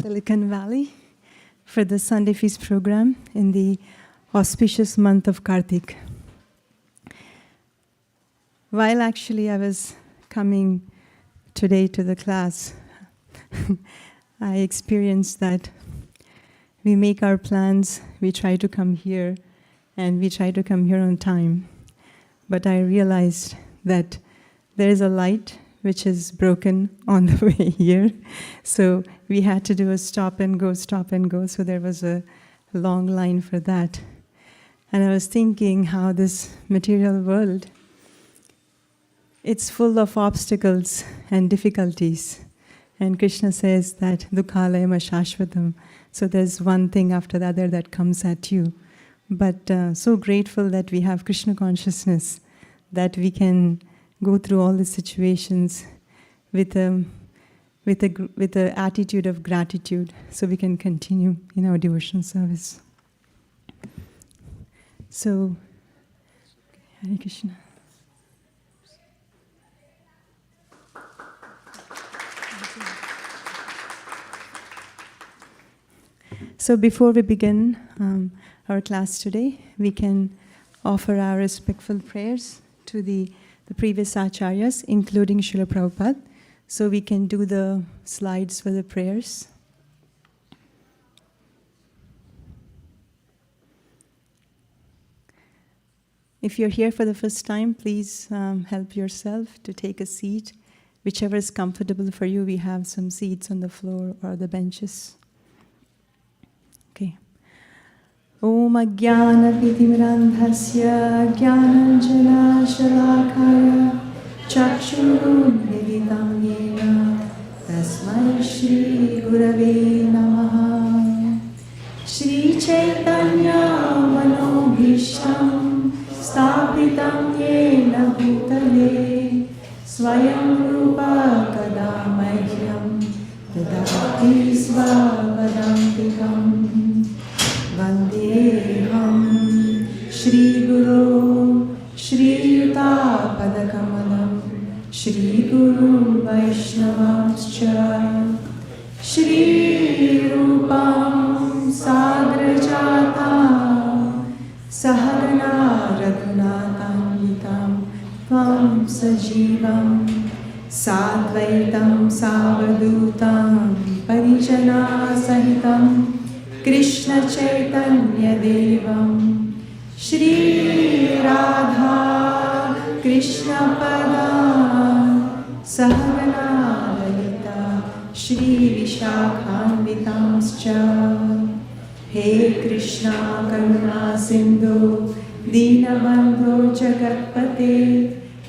Silicon Valley for the Sunday Feast program in the auspicious month of Karthik. While actually I was coming today to the class, I experienced that we make our plans, we try to come here, and we try to come here on time. But I realized that there is a light which is broken on the way here. So we had to do a stop and go. So there was a long line for that. And I was thinking how this material world, it's full of obstacles and difficulties. And Krishna says that dukhalayam ashashvatam. So there's one thing after the other that comes at you. But so grateful that we have Krishna consciousness, that we can go through all the situations with a attitude of gratitude, so we can continue in our devotional service. So, Hare Krishna. So before we begin our class today, we can offer our respectful prayers to the previous acharyas, including Srila Prabhupada. So we can do the slides for the prayers. If you're here for the first time, please help yourself to take a seat. Whichever is comfortable for you, we have some seats on the floor or the benches. Okay. Om Ajnana-Vidimrandhasya Jnananjana-Shalakaya Chakshurun-Militam Yena Tasmai Shri Gurave Namaha Shri Chaitanya Manobhishtam Sthapitam Yena Bhutale Swayam Rupa Kadamahyam Dadati Svavadantikam Vandeham Shri Guru Shri Yuta Padakamalam Shri Guru Vaishnavamscha Shri Rupam Sagrajata Sahagana Raghunathambitam Tvam Sajivam Sadvaitam Savadutam Parijana Sahitam Krishna Chaitanya Devam Shri Radha Krishna Pada Sahagana Lalita Shri Vishakhanvitamscha He Krishna Karuna Sindhu Dinabandho Jagatpate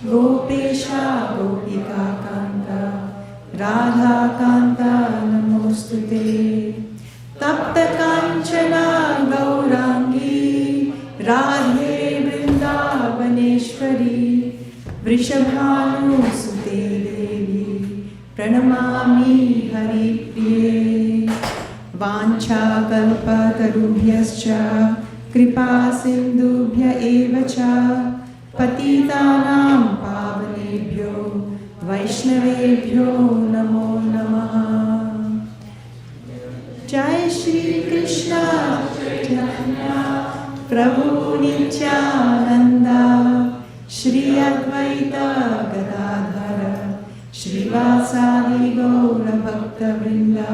Gopesha Gopika Kanta Radha Kanta Namostute Tapta Kanchana Gaurangi Radhe Vrindavaneshwari Vrishabhanu Sute Devi Pranamami Hari Priye Vancha Kalpa Tarubhyascha Kripa Sindhubhya Evacha Patitanam Pavanebhyo Vaishnavebhyo Namo Namaha Jai Shri Krishna Chaitanya Prabhu Nityananda Shri Advaita Gadadhara Shri Vasadi Gaura Bhakta Vrinda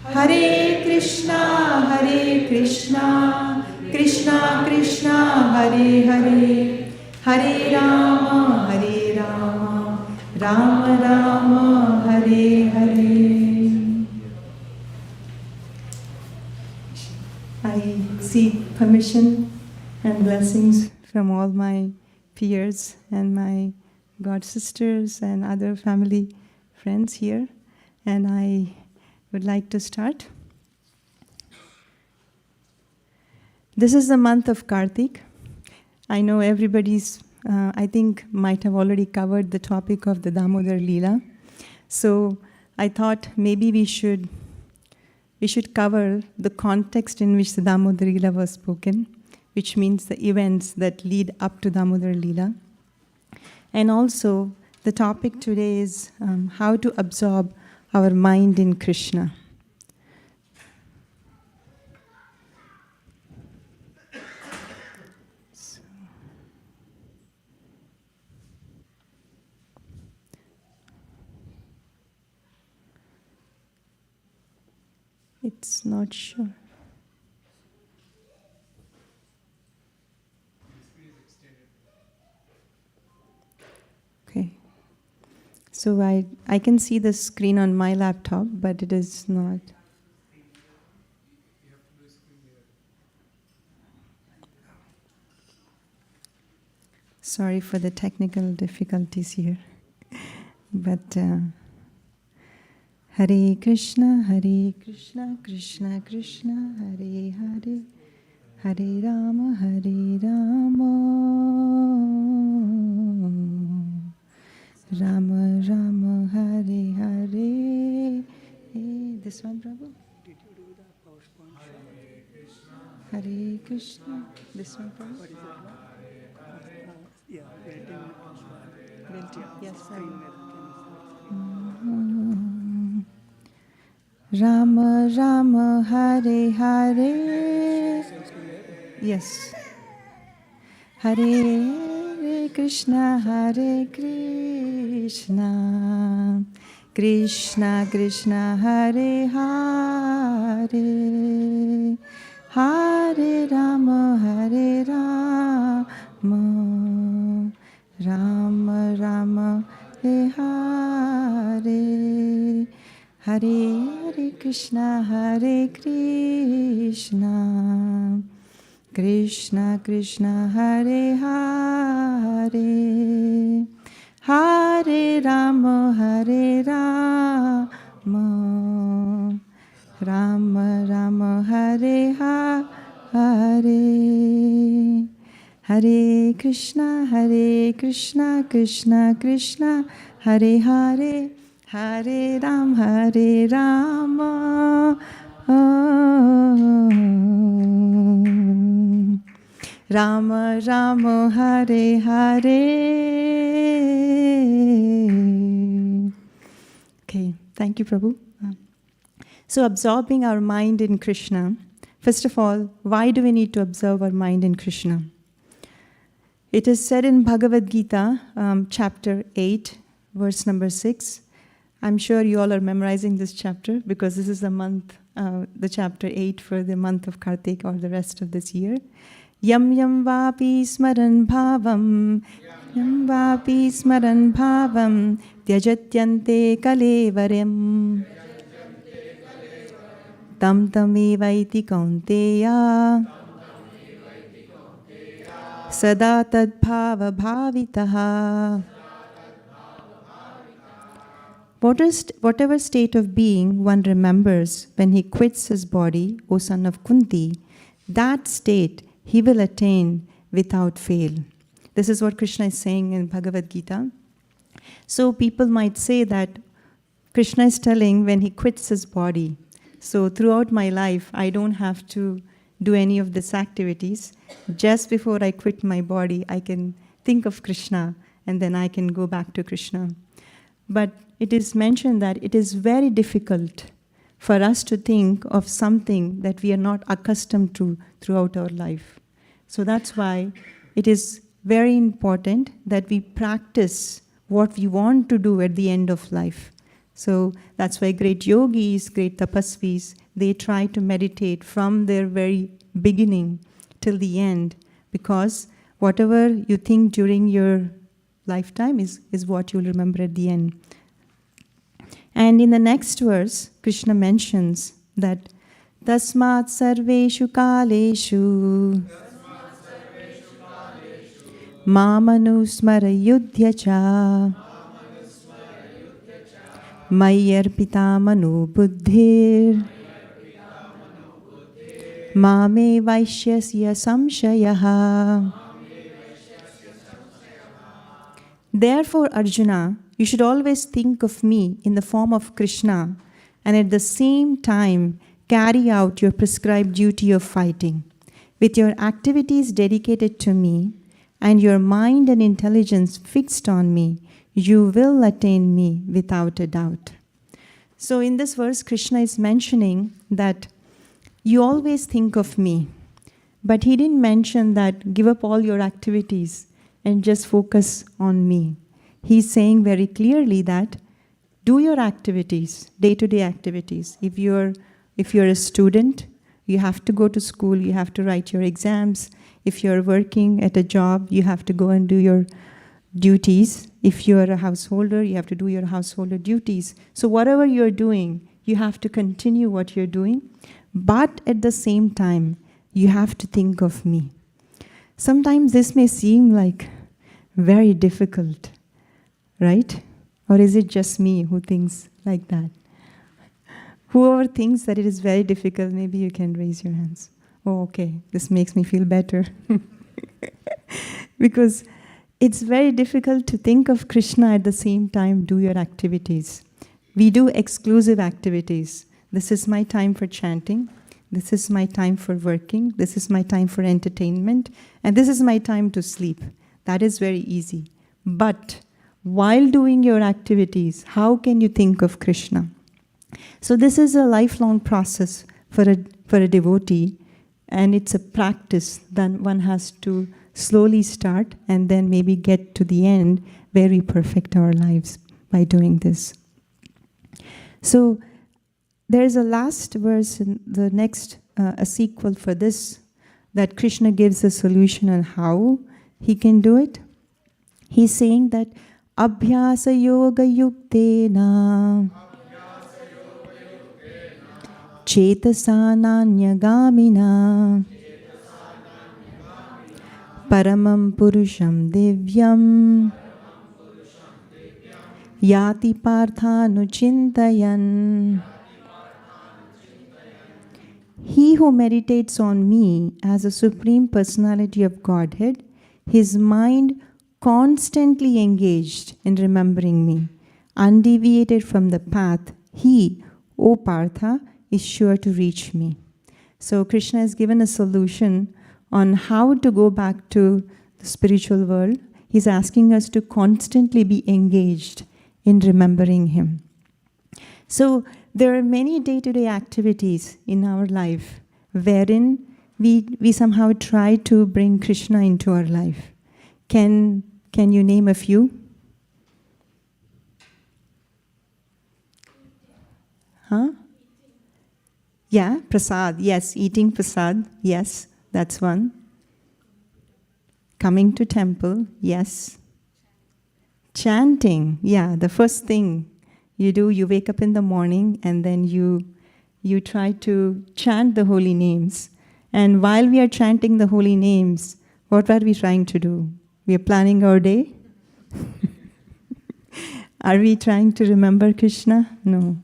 Hare Krishna Krishna Krishna Hare Hare Hare Rama Rama Rama Hare Hare. I seek permission and blessings from all my peers and my god sisters and other family friends here, and I would like to start. This is the month of Karthik. I know everybody's, I think, might have already covered the topic of the Damodar Leela. So I thought maybe we should cover the context in which the Damodar Leela was spoken, which means the events that lead up to Damodar Leela. And also, the topic today is how to absorb our mind in Krishna. It's not sure. Okay. So I can see the screen on my laptop, but it is not. Sorry for the technical difficulties here. But Hare Krishna, Krishna Krishna, Hare Hare, Hare Rama, Rama Rama, Hare Hare. Hey, this one, Prabhu? Did you do the PowerPoint show? Hare Krishna. This one, Prabhu? What is that one? Yeah, Will do. Yes, I will. Rama Rama, Hare Hare. Yes. Hare Krishna, Hare Krishna, Krishna Krishna, Hare Hare, Hare Rama, Hare Rama, Rama Rama, Hare Hare, Hare Krishna, Hare Krishna, Krishna Krishna, Hare Hare, Hare Rama, Hare Rama, Rama Rama, Hare Hare, Hare Krishna, Krishna Krishna, Hare Hare, Hare Rama, Rama Rama, Hare Hare. Okay, thank you, Prabhu. So absorbing our mind in Krishna. First of all, why do we need to absorb our mind in Krishna? It is said in Bhagavad Gita, chapter 8, verse number 6. I'm sure you all are memorizing this chapter because this is the month, the chapter 8 for the month of Karthik or the rest of this year. Yam yam vapi smaran bhavam, yam vapi smaran bhavam, tyajatyante kalevaram, tam tamevaiti kaunteya, sada tadbhava bhavitaha. Whatever state of being one remembers when he quits his body, O son of Kunti, that state he will attain without fail. This is what Krishna is saying in Bhagavad Gita. So people might say that Krishna is telling when he quits his body. So throughout my life, I don't have to do any of these activities. Just before I quit my body, I can think of Krishna and then I can go back to Krishna. But it is mentioned that it is very difficult for us to think of something that we are not accustomed to throughout our life. So that's why it is very important that we practice what we want to do at the end of life. So that's why great yogis, great tapasvis, they try to meditate from their very beginning till the end, because whatever you think during your lifetime is what you'll remember at the end. And in the next verse, Krishna mentions that Tasmat sarveshu kaleshu Mamanu yudhya cha Mayarpita manu buddhir Mame vaishyasya samshayaha. Therefore, Arjuna, you should always think of me in the form of Krishna and at the same time carry out your prescribed duty of fighting. With your activities dedicated to me and your mind and intelligence fixed on me, you will attain me without a doubt. So in this verse, Krishna is mentioning that you always think of me, but he didn't mention that give up all your activities and just focus on me. He's saying very clearly that do your activities, day-to-day activities. If you're If you're a student, you have to go to school, you have to write your exams. If you're working at a job, you have to go and do your duties. If you're a householder, you have to do your householder duties. So whatever you're doing, you have to continue what you're doing. But at the same time, you have to think of me. Sometimes this may seem like very difficult, right? Or is it just me who thinks like that? Whoever thinks that it is very difficult, maybe you can raise your hands. Oh, okay, this makes me feel better. Because it's very difficult to think of Krishna at the same time do your activities. We do exclusive activities. This is my time for chanting. This is my time for working. This is my time for entertainment. And this is my time to sleep. That is very easy. But while doing your activities, how can you think of Krishna? So this is a lifelong process for a devotee, and it's a practice that one has to slowly start and then maybe get to the end where we perfect our lives by doing this. So there's a last verse in the next, a sequel for this, that Krishna gives a solution on how he can do it. He's saying that Abhyasa Yoga Yuktena Chetasa Nanya Paramam Purusham Divyam Yati Parthanu Chintayan. He who meditates on me as a Supreme Personality of Godhead, his mind constantly engaged in remembering me, undeviated from the path, he, O Partha, is sure to reach me. So Krishna has given a solution on how to go back to the spiritual world. He's asking us to constantly be engaged in remembering him. So there are many day-to-day activities in our life wherein we somehow try to bring Krishna into our life. Can you name a few? Huh? Yeah, prasad. Yes, eating prasad. Yes, that's one. Coming to temple. Yes. Chanting. Yeah, the first thing you do, you wake up in the morning and then you try to chant the holy names. And while we are chanting the holy names, what are we trying to do? We are planning our day? Are we trying to remember Krishna? No.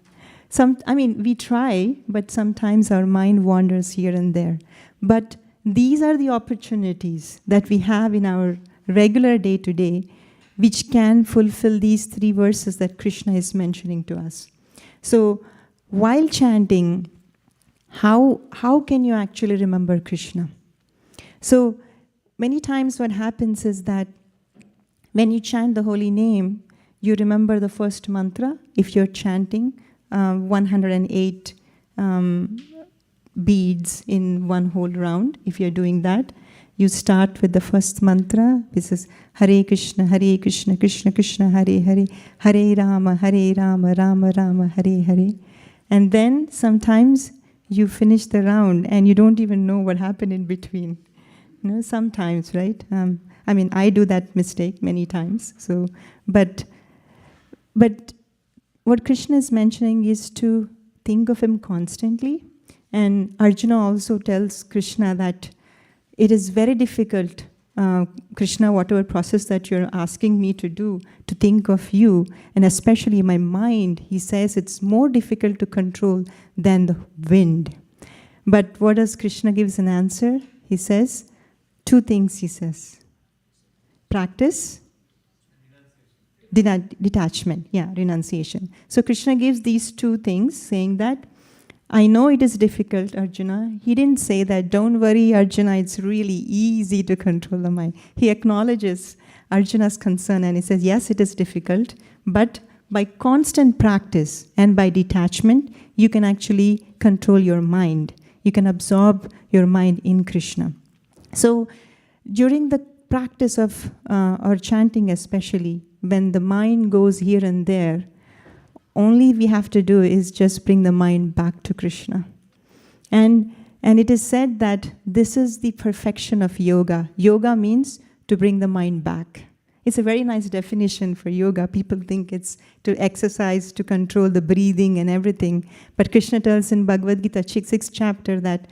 We try, but sometimes our mind wanders here and there. But these are the opportunities that we have in our regular day-to-day, which can fulfill these 3 verses that Krishna is mentioning to us. So, while chanting, how can you actually remember Krishna? So, many times what happens is that when you chant the holy name, you remember the first mantra. If you're chanting 108 beads in one whole round, if you're doing that, you start with the first mantra. This is Hare Krishna, Krishna Krishna, Hare Hare, Hare Rama, Rama Rama, Hare Hare. And then sometimes you finish the round and you don't even know what happened in between. Sometimes, right? I do that mistake many times. So, but what Krishna is mentioning is to think of him constantly. And Arjuna also tells Krishna that it is very difficult, Krishna, whatever process that you're asking me to do, to think of you, and especially my mind, he says it's more difficult to control than the wind. But what does Krishna gives an answer? He says, 2 things he says. Practice, detachment, renunciation. So Krishna gives these 2 things, saying that, I know it is difficult, Arjuna. He didn't say that, don't worry, Arjuna, it's really easy to control the mind. He acknowledges Arjuna's concern and he says, yes, it is difficult, but by constant practice and by detachment, you can actually control your mind. You can absorb your mind in Krishna. So during the practice of or chanting especially, when the mind goes here and there, only we have to do is just bring the mind back to Krishna. And it is said that this is the perfection of yoga. Yoga means to bring the mind back. It's a very nice definition for yoga. People think it's to exercise, to control the breathing and everything. But Krishna tells in Bhagavad Gita, 6th chapter, that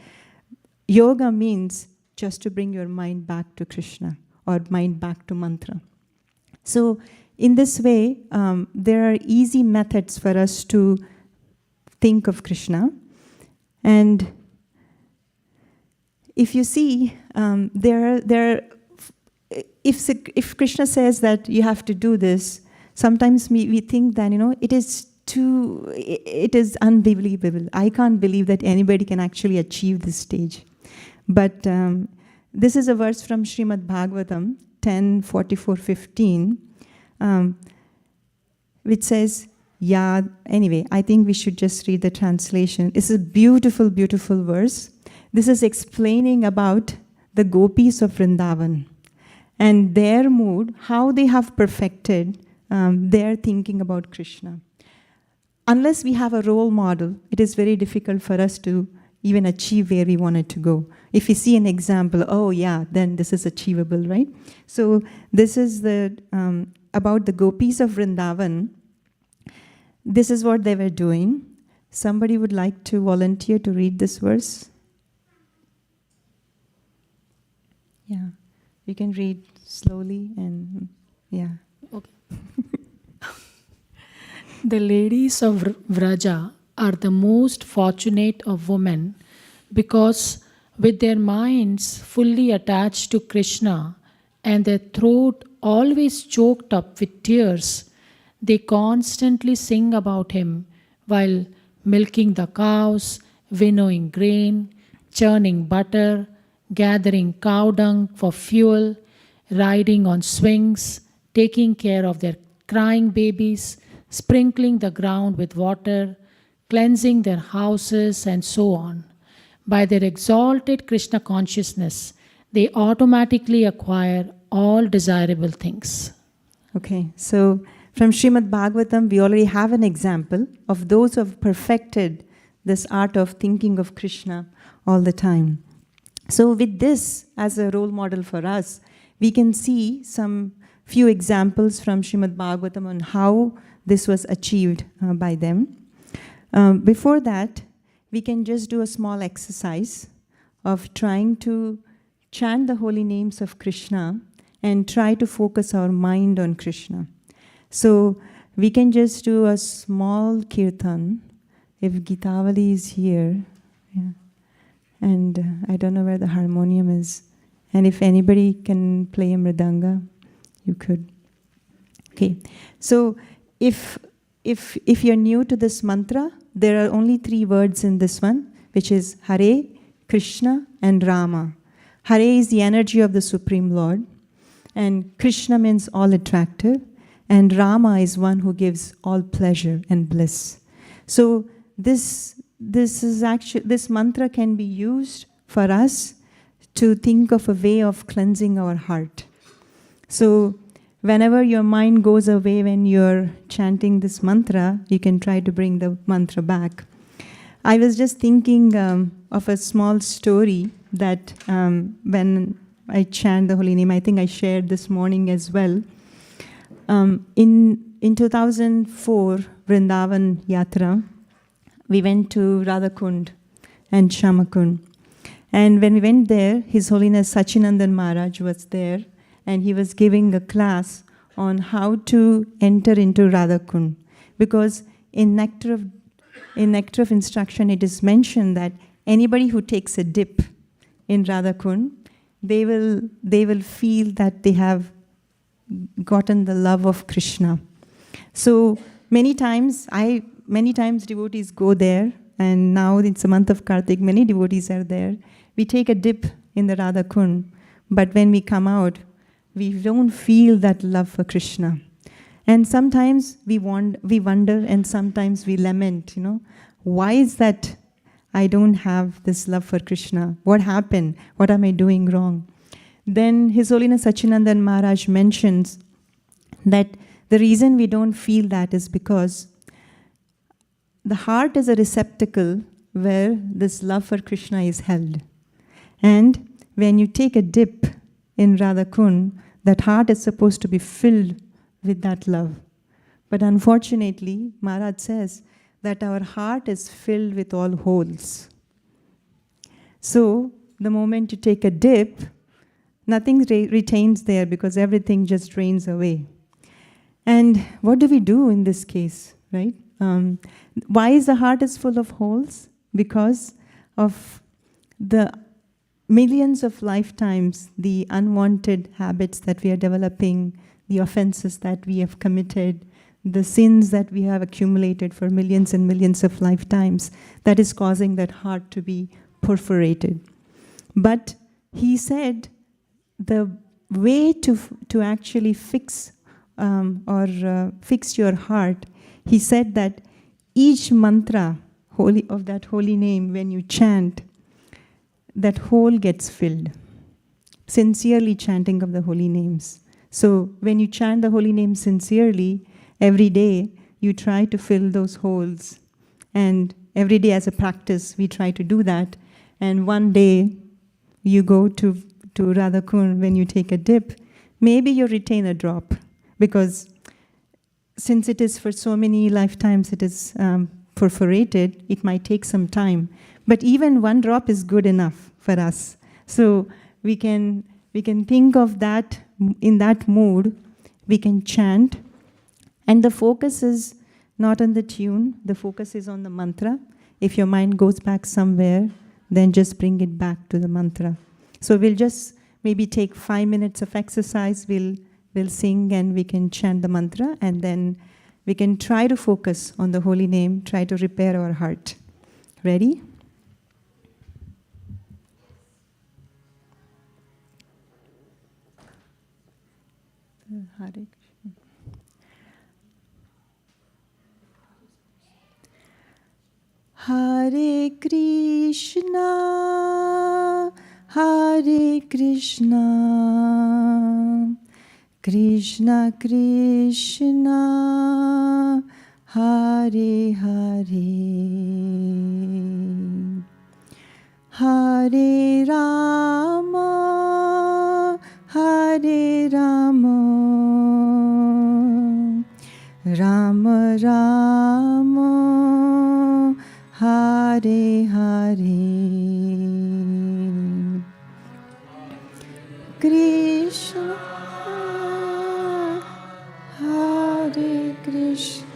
yoga means just to bring your mind back to Krishna or mind back to mantra. So in this way, there are easy methods for us to think of Krishna. And if you see, if Krishna says that you have to do this, sometimes we think that, it is unbelievable. I can't believe that anybody can actually achieve this stage. But this is a verse from Srimad Bhagavatam 10:44-15, which says, anyway, I think we should just read the translation. It's a beautiful, beautiful verse. This is explaining about the Gopis of Vrindavan and their mood, how they have perfected their thinking about Krishna. Unless we have a role model, it is very difficult for us to even achieve where we wanted to go. If we see an example, then this is achievable, right? So this is about the Gopis of Vrindavan. This is what they were doing. Somebody would like to volunteer to read this verse? Yeah, you can read slowly and Okay. The ladies of Vraja are the most fortunate of women because with their minds fully attached to Krishna and their throat always choked up with tears, they constantly sing about him while milking the cows, winnowing grain, churning butter, gathering cow dung for fuel, riding on swings, taking care of their crying babies, sprinkling the ground with water, cleansing their houses, and so on. By their exalted Krishna consciousness, they automatically acquire all desirable things. Okay, so from Srimad Bhagavatam, we already have an example of those who have perfected this art of thinking of Krishna all the time. So with this as a role model for us, we can see some few examples from Srimad Bhagavatam on how this was achieved by them. Before that, we can just do a small exercise of trying to chant the holy names of Krishna and try to focus our mind on Krishna. So we can just do a small kirtan, if Gitavali is here. Yeah. And I don't know where the harmonium is. And if anybody can play a mridanga, you could. Okay, so if you're new to this mantra, there are only 3 words in this one, which is Hare, Krishna, and Rama. Hare is the energy of the Supreme Lord, and Krishna means all attractive, and Rama is one who gives all pleasure and bliss. So this mantra can be used for us to think of a way of cleansing our heart. So whenever your mind goes away when you're chanting this mantra, you can try to bring the mantra back. I was just thinking of a small story that when I chant the holy name, I think I shared this morning as well. In 2004, Vrindavan Yatra, we went to Radhakund and Shamakund. And when we went there, His Holiness Sachinandan Maharaj was there, and he was giving a class on how to enter into Radhakund. Because in Nectar of Instruction, it is mentioned that anybody who takes a dip in Radhakund, they will feel that they have gotten the love of Krishna. So many times devotees go there, and now it's the month of Karthik, many devotees are there. We take a dip in the Radhakund, but when we come out, we don't feel that love for Krishna. And sometimes we wonder, and sometimes we lament, why is that I don't have this love for Krishna? What happened? What am I doing wrong? Then His Holiness Sachinandan Maharaj mentions that the reason we don't feel that is because the heart is a receptacle where this love for Krishna is held. And when you take a dip in Radha Kund, that heart is supposed to be filled with that love. But unfortunately, Maharaj says that our heart is filled with all holes. So, the moment you take a dip, nothing retains there because everything just drains away. And what do we do in this case, right? Why is the heart is full of holes? Because of the millions of lifetimes, the unwanted habits that we are developing, the offenses that we have committed, the sins that we have accumulated for millions and millions of lifetimes, that is causing that heart to be perforated. But he said the way to actually fix fix your heart, he said that each mantra of that holy name, when you chant, that hole gets filled. Sincerely chanting of the holy names. So when you chant the holy name sincerely, every day you try to fill those holes. And every day as a practice, we try to do that. And one day you go to Radha Kund, when you take a dip, maybe you retain a drop. Because since it is for so many lifetimes, it is perforated, it might take some time. But even one drop is good enough for us. So we can think of that, in that mood, we can chant. And the focus is not on the tune, the focus is on the mantra. If your mind goes back somewhere, then just bring it back to the mantra. So we'll just maybe take 5 minutes of exercise, we'll sing and we can chant the mantra, and then we can try to focus on the holy name, try to repair our heart. Ready? Hare Krishna. Hare Krishna, Hare Krishna, Krishna Krishna, Hare Hare, Hare Rama, Hare Rama, Rama Rama, Hare Hare, Krishna, Hare Krishna.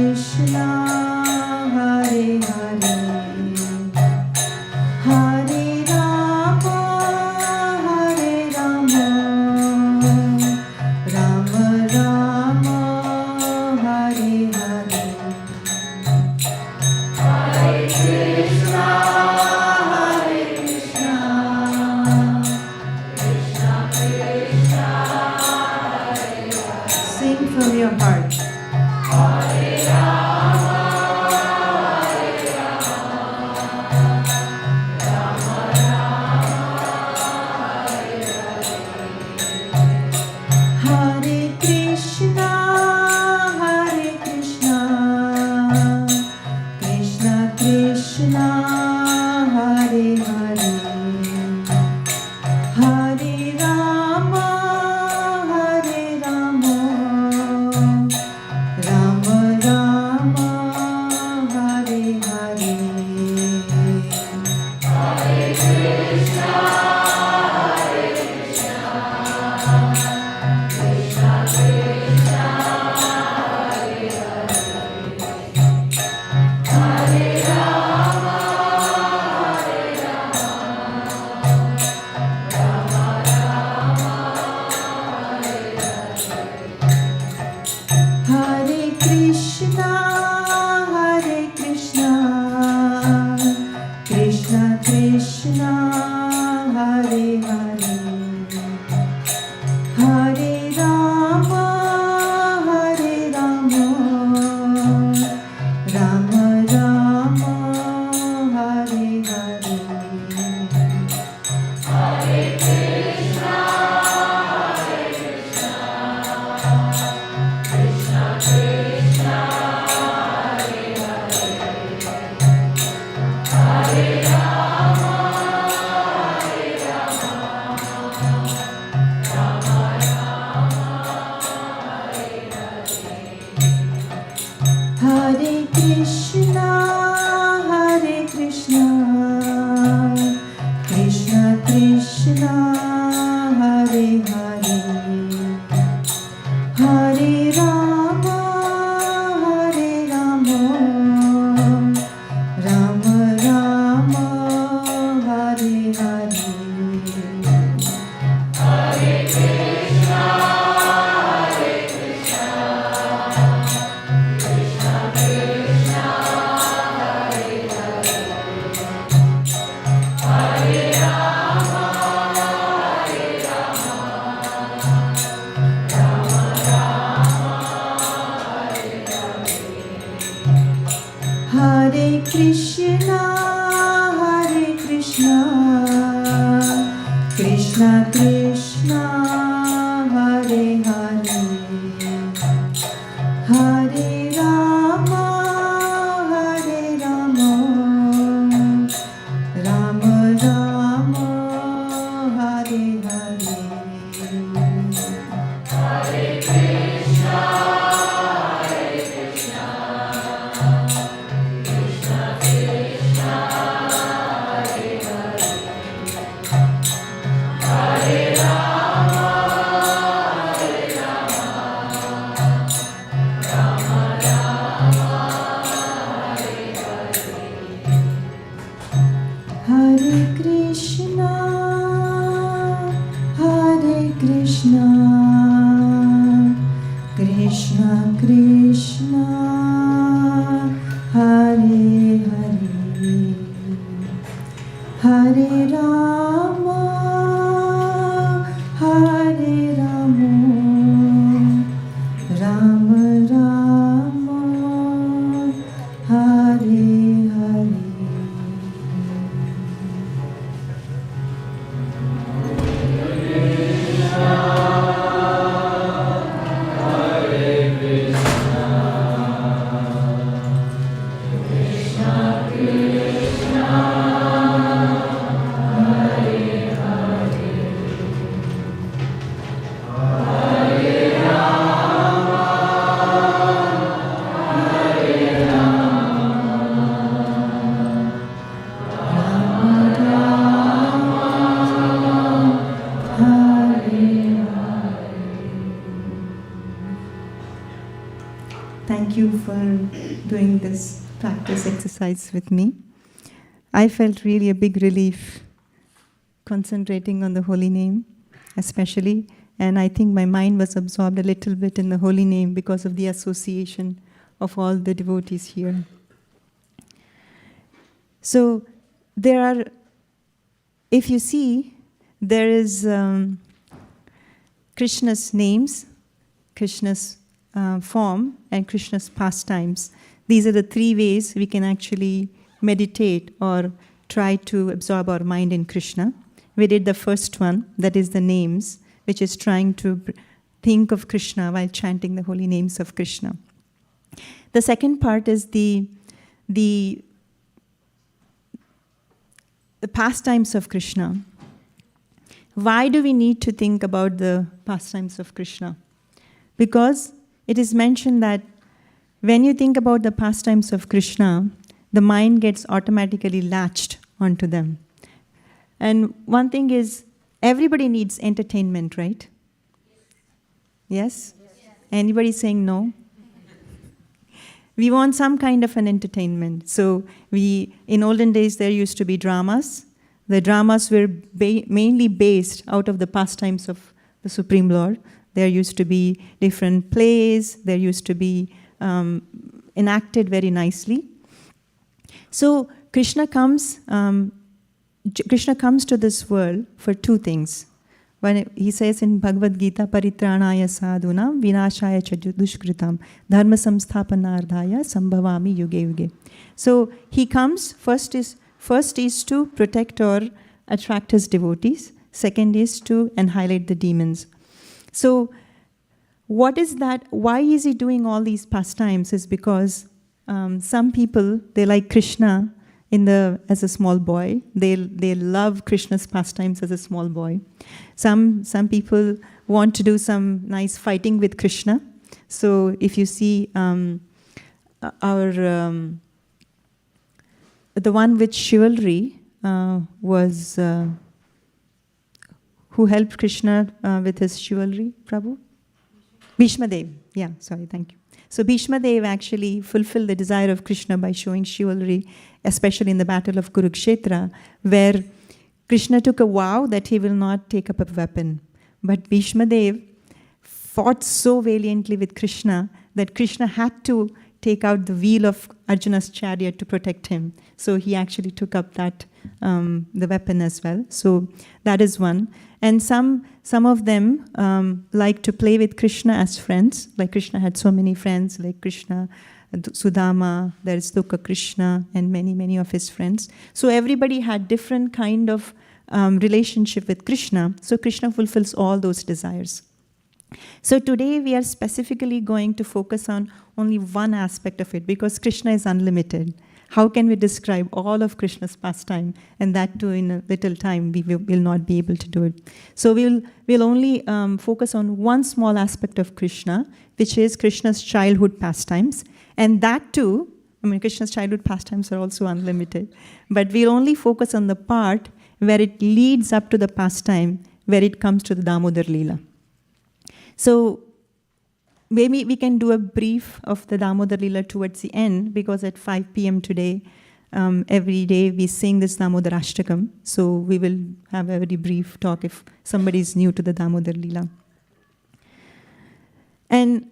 Krishna, Hare Hare, Hare Rama, Hare Rama, Rama Rama, Hare Hare, Hare Krishna, Hare Krishna, Krishna Krishna, sing from your heart. Hare Krishna, Hare Krishna, Krishna Krishna, Hare Hare, Hare Rama, Hare Rama, Rama Rama, Hare Hare, Hare Krishna, Hare Krishna, Krishna Krishna, Hare Hare, Hare Rama, Hare Rama, Rama Rama, Hare Hare, Hare Krishna, Hare Krishna, Krishna Krishna, Hare Hare, Hare Rama, Hare Rama, Rama Rama, Hare Hare, Hare Krishna, Hare Krishna, Krishna Krishna, Hare Hare, Hare Rama, Hare Rama, Rama Rama, Hare Hare, Hare Krishna, Hare Krishna, Krishna Krishna, Hare Hare, Hare Rama, Hare Rama, Rama Rama, Hare Hare, Hare Krishna, Hare Krishna, Krishna Krishna, Hare Hare, Hare Rama, Hare Rama, Rama Rama, Hare Hare, Hare Krishna, Hare Krishna, Krishna Krishna, Hare Hare, Hare Rama, Hare Rama, Rama Rama, Hare Hare, Hare Krishna, Hare Krishna, Krishna Krishna, Hare Hare, Hare Rama, doing this practice exercise with me. I felt really a big relief concentrating on the holy name, especially, and I think my mind was absorbed a little bit in the holy name because of the association of all the devotees here. So there are, if you see, there is Krishna's names, Krishna's form, and Krishna's pastimes. These are the three ways we can actually meditate or try to absorb our mind in Krishna. We did the first one, that is the names, which is trying to think of Krishna while chanting the holy names of Krishna. The second part is the pastimes of Krishna. Why do we need to think about the pastimes of Krishna? Because it is mentioned that when you think about the pastimes of Krishna, the mind gets automatically latched onto them. And one thing is, everybody needs entertainment, right? Yes? Anybody saying no? We want some kind of an entertainment. So in olden days, there used to be dramas. The dramas were mainly based out of the pastimes of the Supreme Lord. There used to be different plays. There used to be enacted very nicely. So Krishna comes to this world for two things. When he says in Bhagavad Gita, Paritranaya sadhunam vinashaya cha dushkritam dharma samsthapanardhaya sambhavami yuge yuge. So he comes, first is to protect or attract his devotees. Second is to annihilate the demons. So what is that? Why is he doing all these pastimes? Is because some people, they like Krishna as a small boy. They love Krishna's pastimes as a small boy. Some people want to do some nice fighting with Krishna. So if you see the one with chivalry was who helped Krishna with his chivalry, Prabhu? Bhishma Dev. Yeah, sorry, thank you. So Bhishma Dev actually fulfilled the desire of Krishna by showing chivalry, especially in the battle of Kurukshetra, where Krishna took a vow that he will not take up a weapon. But Bhishma Dev fought so valiantly with Krishna that Krishna had to take out the wheel of Arjuna's chariot to protect him. So he actually took up that the weapon as well. So that is one. And some of them like to play with Krishna as friends. Like Krishna had so many friends, like Krishna, Sudama, there is Dukha Krishna, and many, many of his friends. So everybody had different kind of relationship with Krishna. So Krishna fulfills all those desires. So today we are specifically going to focus on only one aspect of it, because Krishna is unlimited. How can we describe all of Krishna's pastime, and that too in a little time? We will not be able to do it. So we'll only focus on one small aspect of Krishna, which is Krishna's childhood pastimes. And that too, Krishna's childhood pastimes are also unlimited. But we'll only focus on the part where it leads up to the pastime, where it comes to the Damodar Leela. So maybe we can do a brief of the Damodar Leela towards the end, because at 5 p.m. today, every day we sing this Damodar Ashtakam. So we will have a very brief talk if somebody is new to the Damodar Leela. And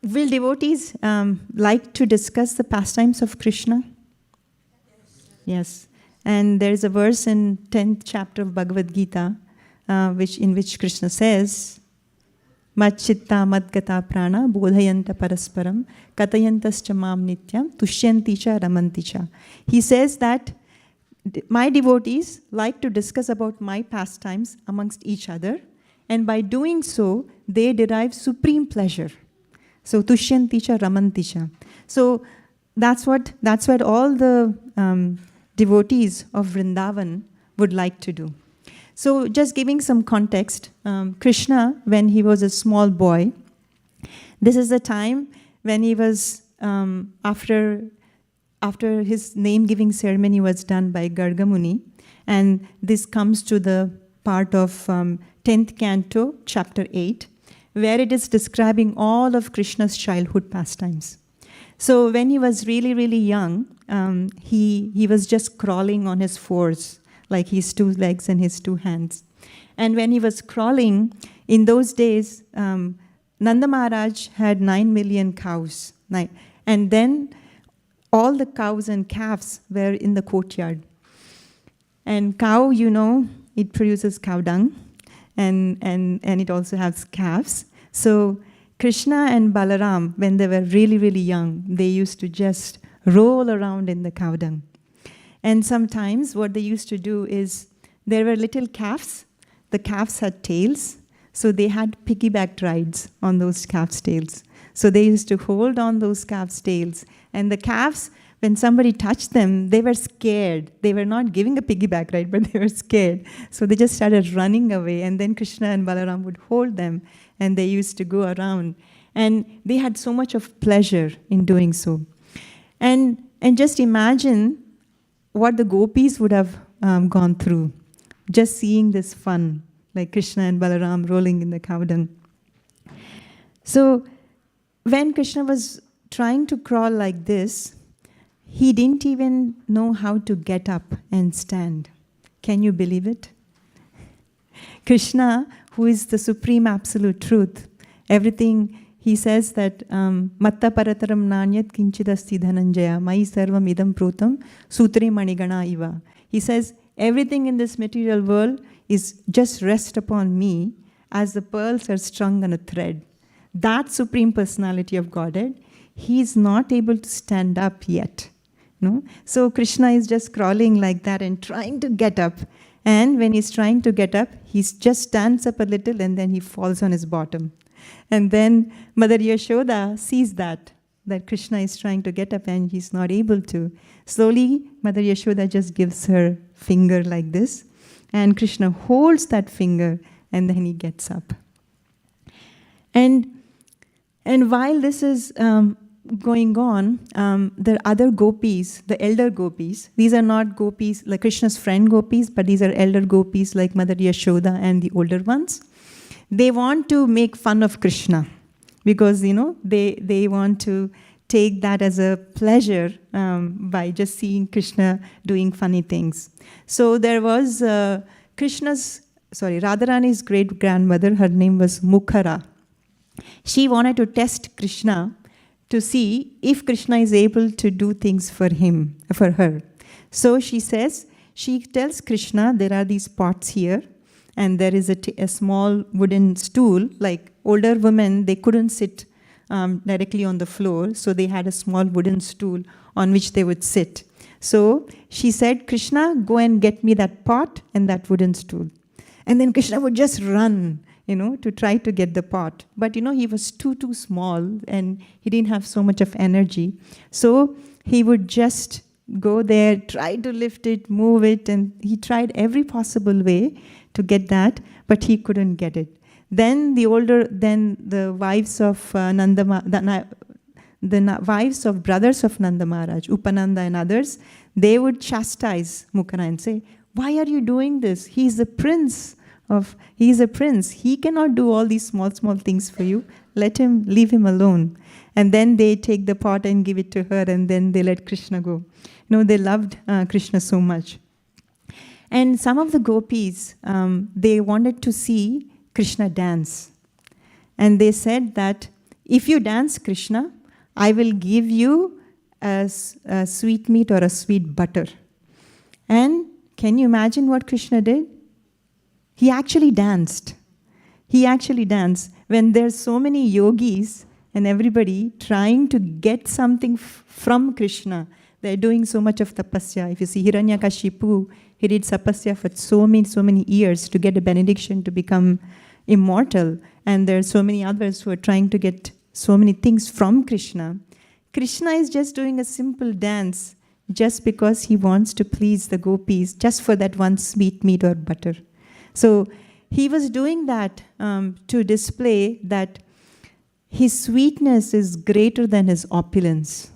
will devotees like to discuss the pastimes of Krishna? Yes. And there is a verse in 10th chapter of Bhagavad Gita, in which Krishna says, Madchitta madgata prana bodhayanta parasparam katayantascha mam nityam tushyanti cha ramanti cha. He says that my devotees like to discuss about my pastimes amongst each other, and by doing so, they derive supreme pleasure. So tushyanti cha ramanti cha. So that's what all the devotees of Vrindavan would like to do. So just giving some context, Krishna, when he was a small boy, this is the time when he was, after his name-giving ceremony was done by Garga Muni, and this comes to the part of 10th canto, chapter 8, where it is describing all of Krishna's childhood pastimes. So when he was really, really young, he was just crawling on his fours, like his two legs and his two hands. And when he was crawling, in those days, Nanda Maharaj had 9 million cows. And then all the cows and calves were in the courtyard. And cow, it produces cow dung, and it also has calves. So Krishna and Balaram, when they were really, really young, they used to just roll around in the cow dung. And sometimes what they used to do is, there were little calves. The calves had tails, so they had piggyback rides on those calves' tails. So they used to hold on those calves' tails. And the calves, when somebody touched them, they were scared. They were not giving a piggyback ride, but they were scared. So they just started running away. And then Krishna and Balaram would hold them, and they used to go around. And they had so much of pleasure in doing so. And just imagine what the Gopis would have gone through, just seeing this fun, like Krishna and Balaram rolling in the cow dung. So when Krishna was trying to crawl like this, he didn't even know how to get up and stand. Can you believe it? Krishna, who is the supreme absolute truth, everything, he says that matta parataram nanyat kinchidasti dhananjaya mai sarvam idam protam sutre manigana iva. He says, everything in this material world is just rest upon me as the pearls are strung on a thread. That supreme personality of Godhead, he is not able to stand up yet. No? So Krishna is just crawling like that and trying to get up. And when he's trying to get up, he just stands up a little and then he falls on his bottom. And then Mother Yashoda sees that Krishna is trying to get up and he's not able to. Slowly, Mother Yashoda just gives her finger like this. And Krishna holds that finger and then he gets up. And while this is going on, there are other gopis, the elder gopis. These are not gopis like Krishna's friend gopis, but these are elder gopis like Mother Yashoda and the older ones. They want to make fun of Krishna because, they want to take that as a pleasure by just seeing Krishna doing funny things. So there was Radharani's great-grandmother, her name was Mukhara. She wanted to test Krishna to see if Krishna is able to do things for her. So she tells Krishna, there are these pots here, and there is a small wooden stool. Like older women, they couldn't sit directly on the floor, so they had a small wooden stool on which they would sit. So she said, Krishna, go and get me that pot and that wooden stool. And then Krishna would just run, to try to get the pot. But, he was too small and he didn't have so much of energy. So he would just go there, try to lift it, move it, and he tried every possible way to get that, but he couldn't get it. Then the wives of the wives of brothers of Nanda Maharaj, Upananda and others, they would chastise Mukhara and say, why are you doing this? He is a prince. He cannot do all these small things for you. Leave him alone. And then they take the pot and give it to her, and then they let Krishna go. They loved Krishna so much. And some of the gopis, they wanted to see Krishna dance. And they said that if you dance Krishna, I will give you a sweet meat or a sweet butter. And can you imagine what Krishna did? He actually danced. When there's so many yogis and everybody trying to get something from Krishna, they're doing so much of tapasya. If you see Hiranyakashipu, he did tapasya for so many years to get a benediction to become immortal. And there are so many others who are trying to get so many things from Krishna. Krishna is just doing a simple dance just because he wants to please the gopis, just for that one sweet meat or butter. So he was doing that to display that his sweetness is greater than his opulence.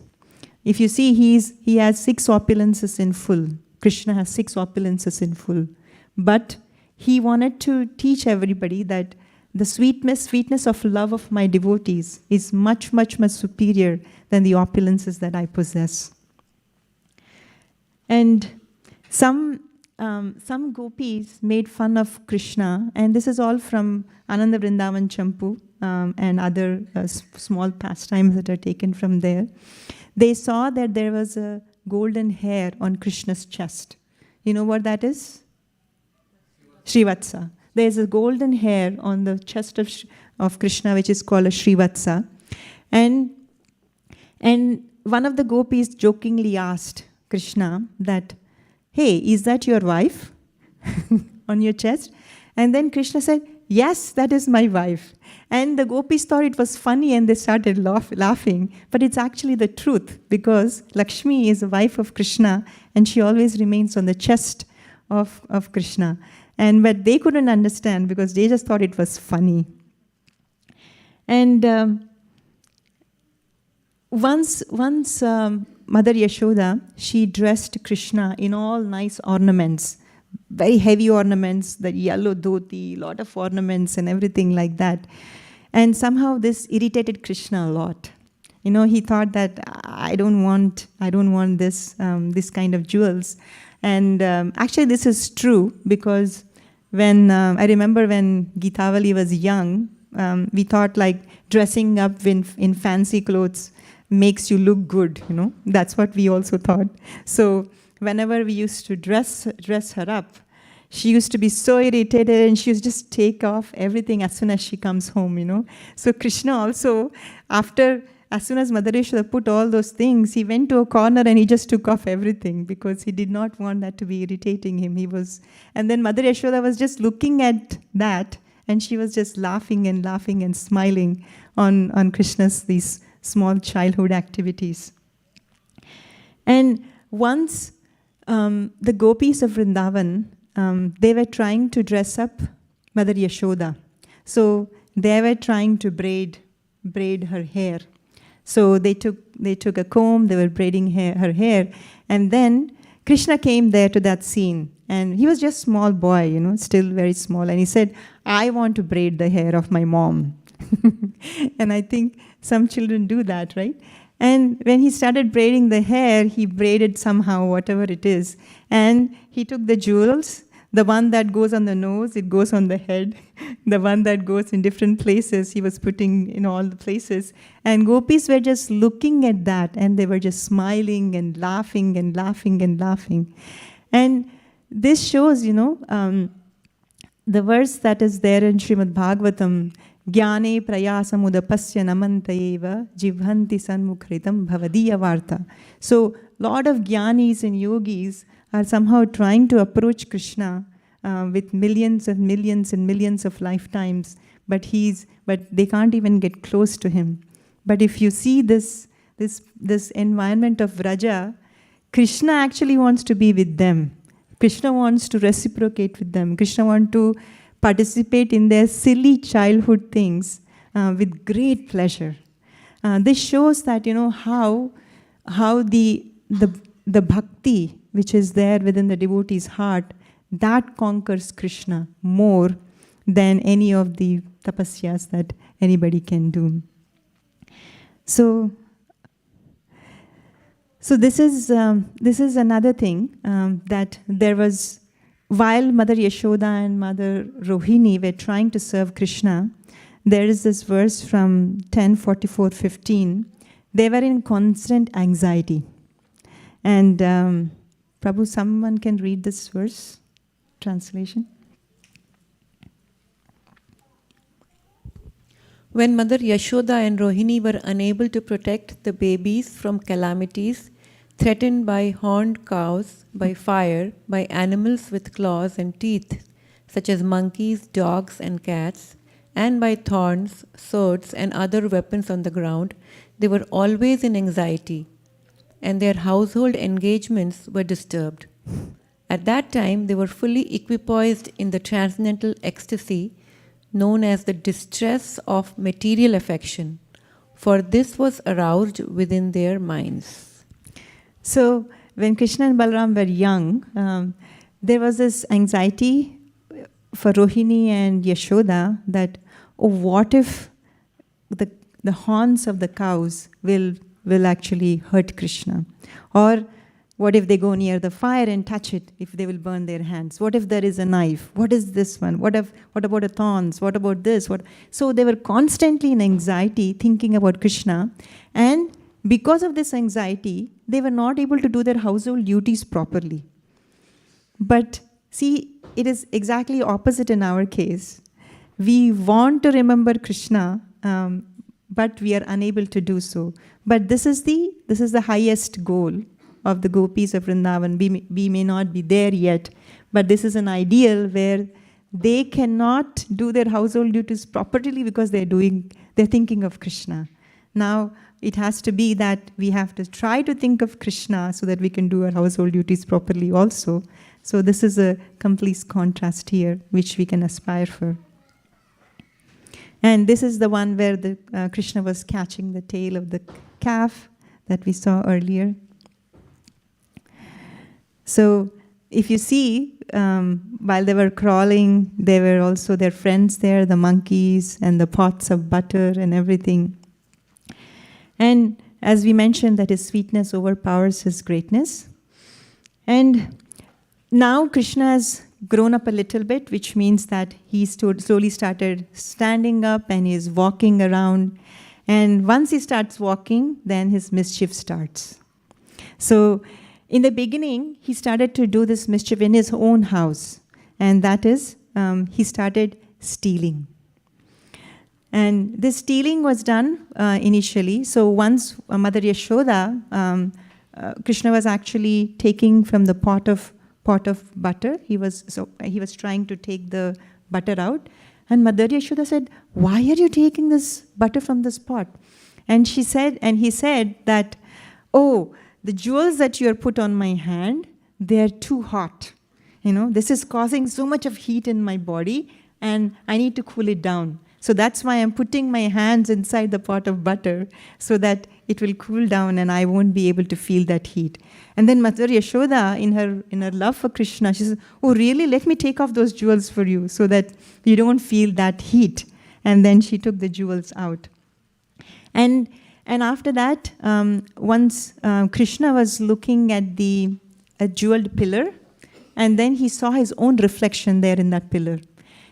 If you see, he has 6 opulences in full. Krishna has 6 opulences in full. But he wanted to teach everybody that the sweetness of love of my devotees is much, much, much superior than the opulences that I possess. And some gopis made fun of Krishna, and this is all from Ananda Vrindavan Champu and other small pastimes that are taken from there. They saw that there was a golden hair on Krishna's chest. You know what that is? Srivatsa. There's a golden hair on the chest of Krishna, which is called a Srivatsa. And one of the gopis jokingly asked Krishna that, hey, is that your wife on your chest? And then Krishna said, yes, that is my wife. And the gopis thought it was funny and they started laughing. But it's actually the truth, because Lakshmi is the wife of Krishna and she always remains on the chest of Krishna. But they couldn't understand because they just thought it was funny. And once Mother Yashoda, she dressed Krishna in all nice ornaments, very heavy ornaments, the yellow dhoti, lot of ornaments and everything like that. And somehow this irritated Krishna a lot. He thought that I don't want this kind of jewels. And actually this is true, because when I remember when Geetavali was young, we thought like dressing up in fancy clothes makes you look good, That's what we also thought. So whenever we used to dress her up, she used to be so irritated and she used to just take off everything as soon as she comes home, So Krishna also, as soon as Mother Yashoda put all those things, he went to a corner and he just took off everything because he did not want that to be irritating him. And then Mother Yashoda was just looking at that and she was just laughing and smiling on Krishna's these small childhood activities. And once the gopis of Vrindavan, they were trying to dress up Mother Yashoda. So they were trying to braid her hair. So they took a comb, they were braiding her hair, and then Krishna came there to that scene. And he was just a small boy, still very small. And he said, I want to braid the hair of my mom. And I think some children do that, right? And when he started braiding the hair, he braided somehow, whatever it is. And he took the jewels, the one that goes on the nose, it goes on the head. The one that goes in different places, he was putting in all the places. And gopis were just looking at that, and they were just smiling and laughing and laughing and laughing. And this shows, the verse that is there in Srimad Bhagavatam, Jnane prayasam udapasya namantayeva jivhanti sanmukhritam bhavadiya varta. So, lot of jnanis and yogis are somehow trying to approach Krishna with millions and millions and millions of lifetimes, but they can't even get close to him. But if you see this environment of Vraja, Krishna actually wants to be with them. Krishna wants to reciprocate with them. Krishna wants to participate in their silly childhood things with great pleasure. This shows that how the bhakti which is there within the devotee's heart, that conquers Krishna more than any of the tapasyas that anybody can do. So this is another thing that there was, while Mother Yashoda and Mother Rohini were trying to serve Krishna, there is this verse from 10:44-15. They were in constant anxiety. And Prabhu, someone can read this verse, translation. When Mother Yashoda and Rohini were unable to protect the babies from calamities threatened by horned cows, by fire, by animals with claws and teeth, such as monkeys, dogs, and cats, and by thorns, swords, and other weapons on the ground, they were always in anxiety, and their household engagements were disturbed. At that time, they were fully equipoised in the transcendental ecstasy known as the distress of material affection, for this was aroused within their minds. So, when Krishna and Balaram were young, there was this anxiety for Rohini and Yashoda that oh, what if the horns of the cows will actually hurt Krishna? Or what if they go near the fire and touch it, if they will burn their hands? What if there is a knife? What is this one? What about the thorns? What about this? So they were constantly in anxiety, thinking about Krishna. And because of this anxiety, they were not able to do their household duties properly. But see, it is exactly opposite in our case. We want to remember Krishna, but we are unable to do so. But this is the highest goal of the Gopis of Vrindavan. We may not be there yet, but this is an ideal where they cannot do their household duties properly because they're thinking of Krishna. Now, it has to be that we have to try to think of Krishna so that we can do our household duties properly also. So this is a complete contrast here, which we can aspire for. And this is the one where Krishna was catching the tail of the calf that we saw earlier. So if you see, while they were crawling, there were also their friends there, the monkeys and the pots of butter and everything. And as we mentioned, that his sweetness overpowers his greatness. And now Krishna has grown up a little bit, which means that he slowly started standing up and he is walking around. And once he starts walking, then his mischief starts. So in the beginning, he started to do this mischief in his own house. And that is, he started stealing. And this stealing was done initially. So once Mother Yashoda, Krishna was actually taking from the pot of butter. He was trying to take the butter out. And Mother Yashoda said, "Why are you taking this butter from this pot?" And he said that, "Oh, the jewels that you are put on my hand, they are too hot. This is causing so much of heat in my body, and I need to cool it down. So that's why I'm putting my hands inside the pot of butter so that it will cool down and I won't be able to feel that heat." And then Mother Yashoda, in her love for Krishna, she says, "Oh, really? Let me take off those jewels for you so that you don't feel that heat." And then she took the jewels out. And after that, once Krishna was looking at a jeweled pillar, and then he saw his own reflection there in that pillar.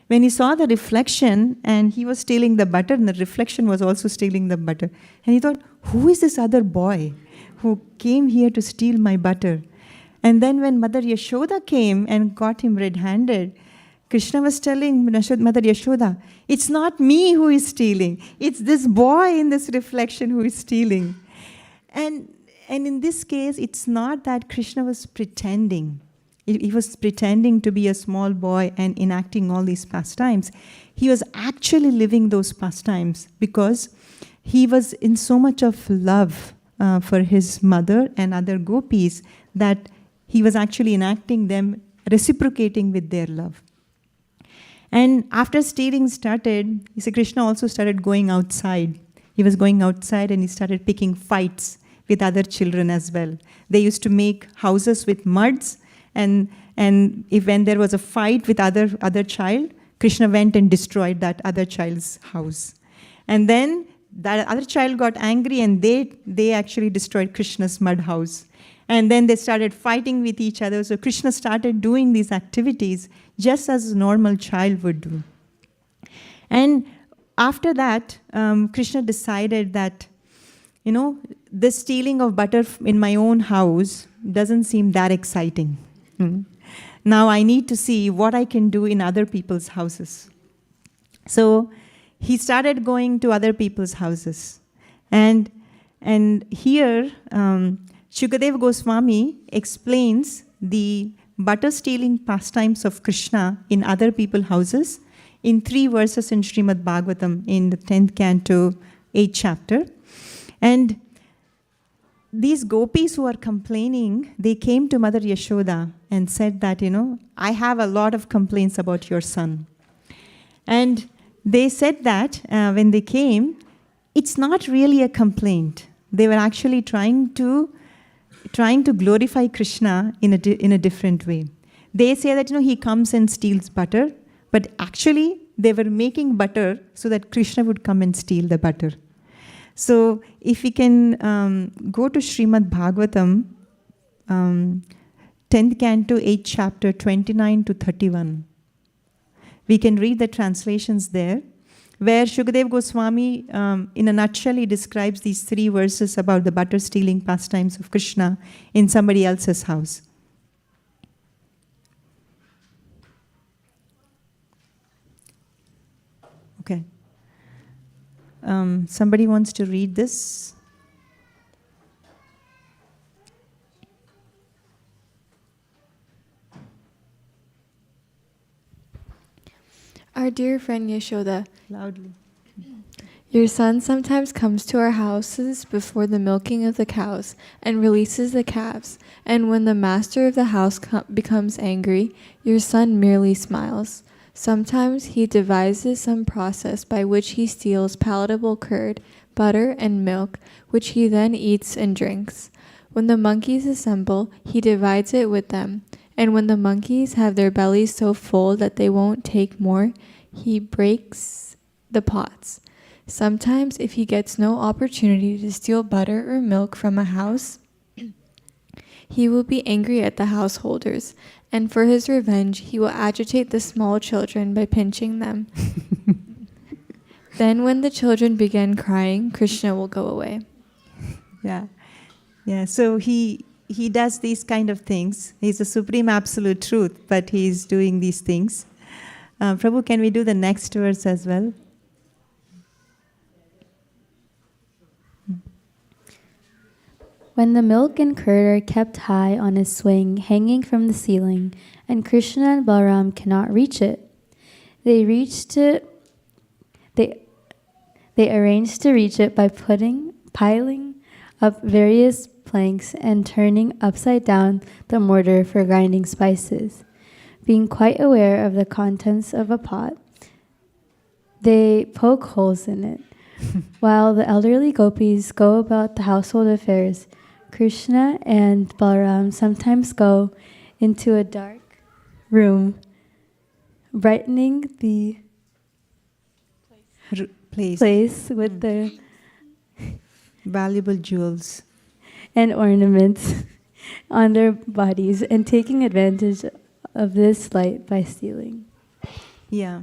When he saw the reflection, and he was stealing the butter, and the reflection was also stealing the butter. And he thought, who is this other boy who came here to steal my butter? And then when Mother Yashoda came and got him red-handed, Krishna was telling Mother Yashoda, "It's not me who is stealing. It's this boy in this reflection who is stealing." And in this case, it's not that Krishna was pretending. He was pretending to be a small boy and enacting all these pastimes. He was actually living those pastimes because he was in so much of love for his mother and other gopis that he was actually enacting them, reciprocating with their love. And after stealing started, Krishna also started going outside. He was going outside and he started picking fights with other children as well. They used to make houses with muds, and when there was a fight with other child, Krishna went and destroyed that other child's house. And then that other child got angry and they actually destroyed Krishna's mud house. And then they started fighting with each other. So Krishna started doing these activities just as a normal child would do. And after that, Krishna decided that, the stealing of butter in my own house doesn't seem that exciting. Now I need to see what I can do in other people's houses. So he started going to other people's houses. And here, Shukadeva Goswami explains the butter stealing pastimes of Krishna in other people's houses in 3 verses in Srimad Bhagavatam in the 10th canto, 8th chapter. And these gopis who are complaining, they came to Mother Yashoda and said that, I have a lot of complaints about your son. And they said that when they came, it's not really a complaint. They were actually trying to glorify Krishna in a different way. They say that, he comes and steals butter, but actually they were making butter so that Krishna would come and steal the butter. So if we can go to Srimad Bhagavatam, 10th canto, 8th chapter, 29 to 31. We can read the translations there, where Shukadev Goswami, in a nutshell, he describes these 3 verses about the butter stealing pastimes of Krishna in somebody else's house. Okay. Somebody wants to read this? Our dear friend Yashoda, Loudly. your son sometimes comes to our houses before the milking of the cows and releases the calves. And when the master of the house becomes angry, your son merely smiles. Sometimes he devises some process by which he steals palatable curd, butter, and milk, which he then eats and drinks. When the monkeys assemble, he divides it with them. And when the monkeys have their bellies so full that they won't take more, he breaks the pots. Sometimes, if he gets no opportunity to steal butter or milk from a house, he will be angry at the householders, and for his revenge, he will agitate the small children by pinching them. Then, when the children begin crying, Krishna will go away. Yeah. So he does these kind of things. He's the supreme absolute truth, but he's doing these things. Prabhu, can we do the next verse as well? When the milk and curd are kept high on a swing hanging from the ceiling, and Krishna and Balaram cannot reach it, they arrange to reach it by piling up various planks and turning upside down the mortar for grinding spices. Being quite aware of the contents of a pot, they poke holes in it. While the elderly gopis go about the household affairs, Krishna and Balaram sometimes go into a dark room, brightening the place with their valuable jewels and ornaments on their bodies and taking advantage of this light by stealing. Yeah.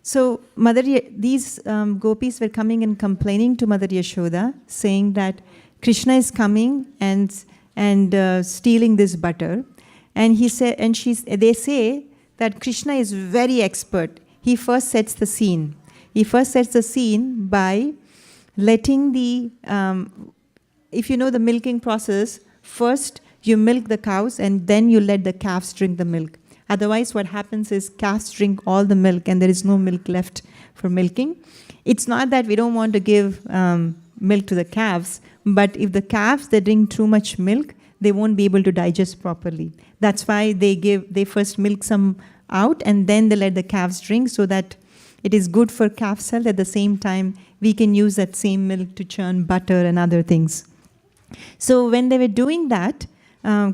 So these gopis were coming and complaining to Mother Yashoda, saying that Krishna is coming and stealing this butter, and they say that Krishna is very expert. He first sets the scene. He first sets the scene by letting if you know the milking process, first you milk the cows and then you let the calves drink the milk. Otherwise, what happens is calves drink all the milk and there is no milk left for milking. It's not that we don't want to give milk to the calves, but if the calves, they drink too much milk, they won't be able to digest properly. That's why they first milk some out and then they let the calves drink, so that it is good for calf's health. At the same time, we can use that same milk to churn butter and other things. So when they were doing that,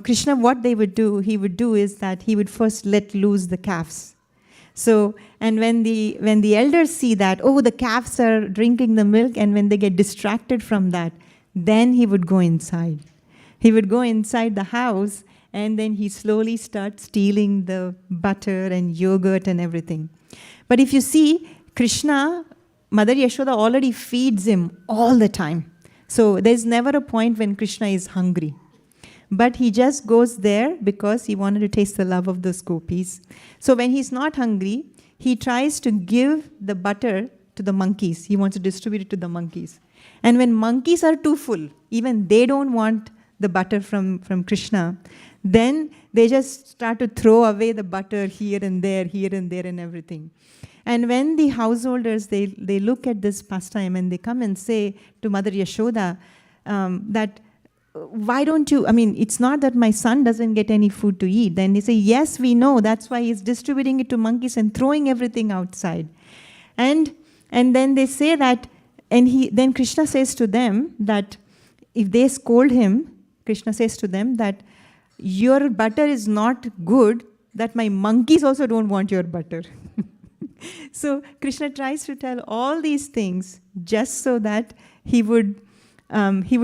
Krishna, what he would do is that he would first let loose the calves. So, and when the elders see that, oh, the calves are drinking the milk, and when they get distracted from that, then he would go inside. He would go inside the house, and then he slowly starts stealing the butter and yogurt and everything. But if you see, Krishna, Mother Yashoda already feeds him all the time. So there's never a point when Krishna is hungry. But he just goes there because he wanted to taste the love of those gopis. So when he's not hungry, he tries to give the butter to the monkeys. He wants to distribute it to the monkeys. And when monkeys are too full, even they don't want the butter from Krishna, then they just start to throw away the butter here and there and everything. And when the householders, they look at this pastime and they come and say to Mother Yashoda that, why don't you, it's not that my son doesn't get any food to eat. Then they say, yes, we know. That's why he's distributing it to monkeys and throwing everything outside. And then they say that, then Krishna says to them that if they scold him, Krishna says to them that your butter is not good, that my monkeys also don't want your butter. So Krishna tries to tell all these things just so that he would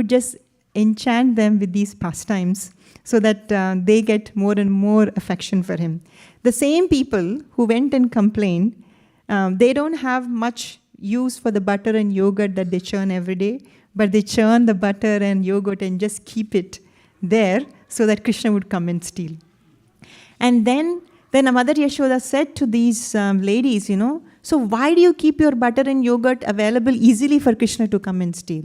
just enchant them with these pastimes, so that they get more and more affection for him. The same people who went and complained, they don't have much use for the butter and yogurt that they churn every day, but they churn the butter and yogurt and just keep it there so that Krishna would come and steal. And then Mother Yashoda said to these ladies, so why do you keep your butter and yogurt available easily for Krishna to come and steal?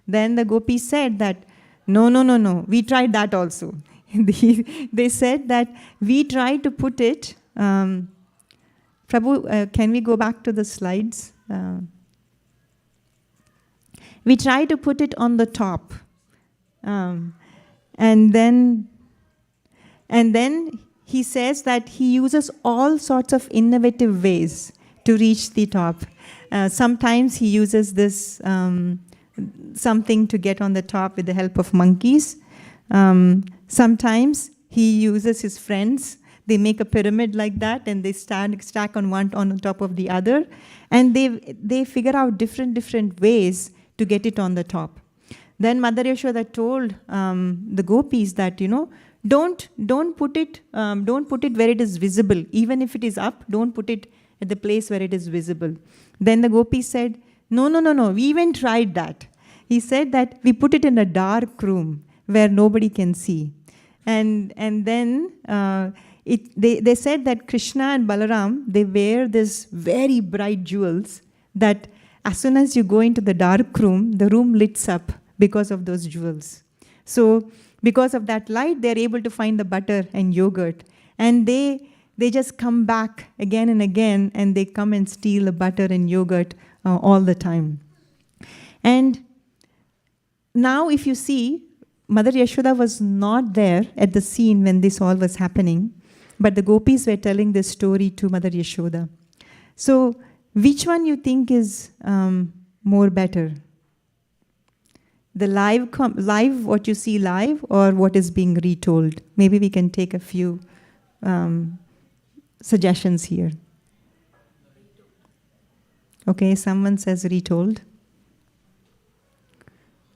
Then the Gopis said that, no, we tried that also. They said that we tried to put it, Prabhu, can we go back to the slides? We tried to put it on the top. And then he says that he uses all sorts of innovative ways to reach the top. Sometimes he uses this something to get on the top with the help of monkeys. Sometimes he uses his friends. They make a pyramid like that, and they stack on one on top of the other, and they figure out different ways to get it on the top. Then Mother Yashoda told the Gopis that don't put it where it is visible. Even if it is up, don't put it at the place where it is visible. Then the Gopis said, no, we even tried that. He said that we put it in a dark room where nobody can see. And then they said that Krishna and Balaram, they wear this very bright jewels that as soon as you go into the dark room, the room lights up because of those jewels. So because of that light, they're able to find the butter and yogurt. And they just come back again and again, and they come and steal the butter and yogurt all the time. And now if you see, Mother Yashoda was not there at the scene when this all was happening, but the Gopis were telling this story to Mother Yashoda. So which one you think is more better? The live, what you see live, or what is being retold? Maybe we can take a few suggestions here. Okay, someone says retold.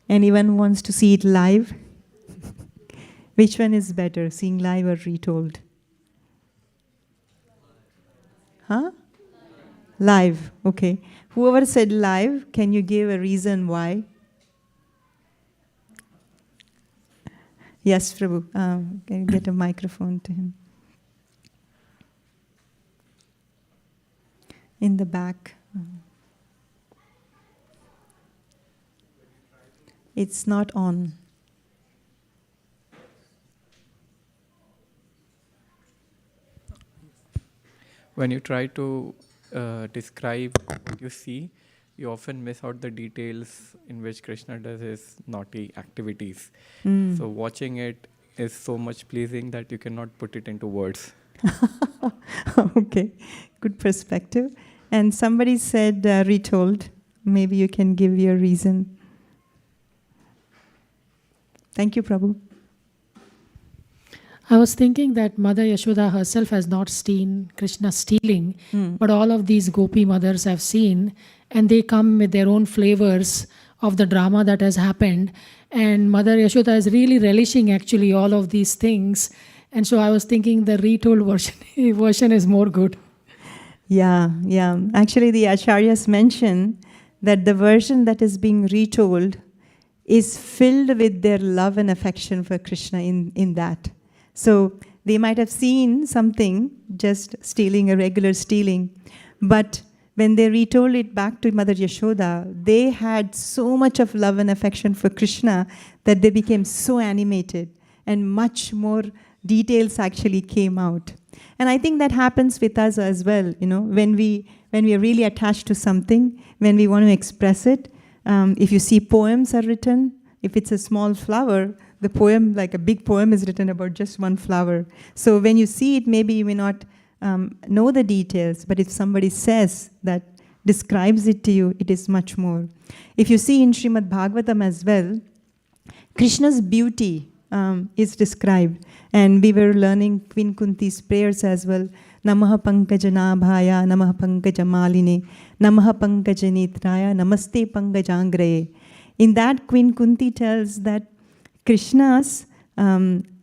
Anyone wants to see it live? Which one is better, seeing live or retold? Huh? Live, okay. Whoever said live, can you give a reason why? Yes, Prabhu. Can you get a microphone to him? In the back. It's not on. When you try to describe what you see, you often miss out the details in which Krishna does his naughty activities. So watching it is so much pleasing that you cannot put it into words. Okay, good perspective. And somebody said retold. Maybe you can give your reason. Thank you, Prabhu. I was thinking that Mother Yashoda herself has not seen Krishna stealing, but all of these Gopi mothers have seen, and they come with their own flavors of the drama that has happened. And Mother Yashoda is really relishing actually all of these things. And so I was thinking the retold version is more good. Yeah. Actually, the Acharyas mention that the version that is being retold is filled with their love and affection for Krishna in that. So they might have seen something, just stealing, a regular stealing, but when they retold it back to Mother Yashoda, they had so much of love and affection for Krishna that they became so animated, and much more details actually came out. And I think that happens with us as well, when we are really attached to something, when we want to express it. If you see poems are written, if it's a small flower, the poem, like a big poem, is written about just one flower. So when you see it, maybe you may not know the details, but if somebody says that, describes it to you, it is much more. If you see in Srimad Bhagavatam as well, Krishna's beauty is described. And we were learning Queen Kunti's prayers as well. Namaha Pankajanabhaya, Namaha Pankajamalini, Namaha Pankajanitraya, Namaste Pankajangraye. In that, Queen Kunti tells that Krishna's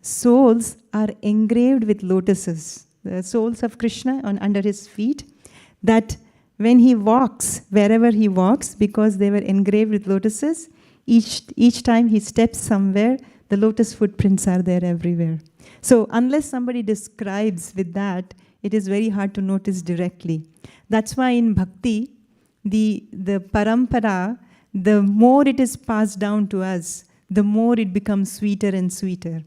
souls are engraved with lotuses, the souls of Krishna under his feet, that when he walks, wherever he walks, because they were engraved with lotuses, each time he steps somewhere, the lotus footprints are there everywhere. So unless somebody describes with that, it is very hard to notice directly. That's why in bhakti, the parampara, the more it is passed down to us, the more it becomes sweeter and sweeter.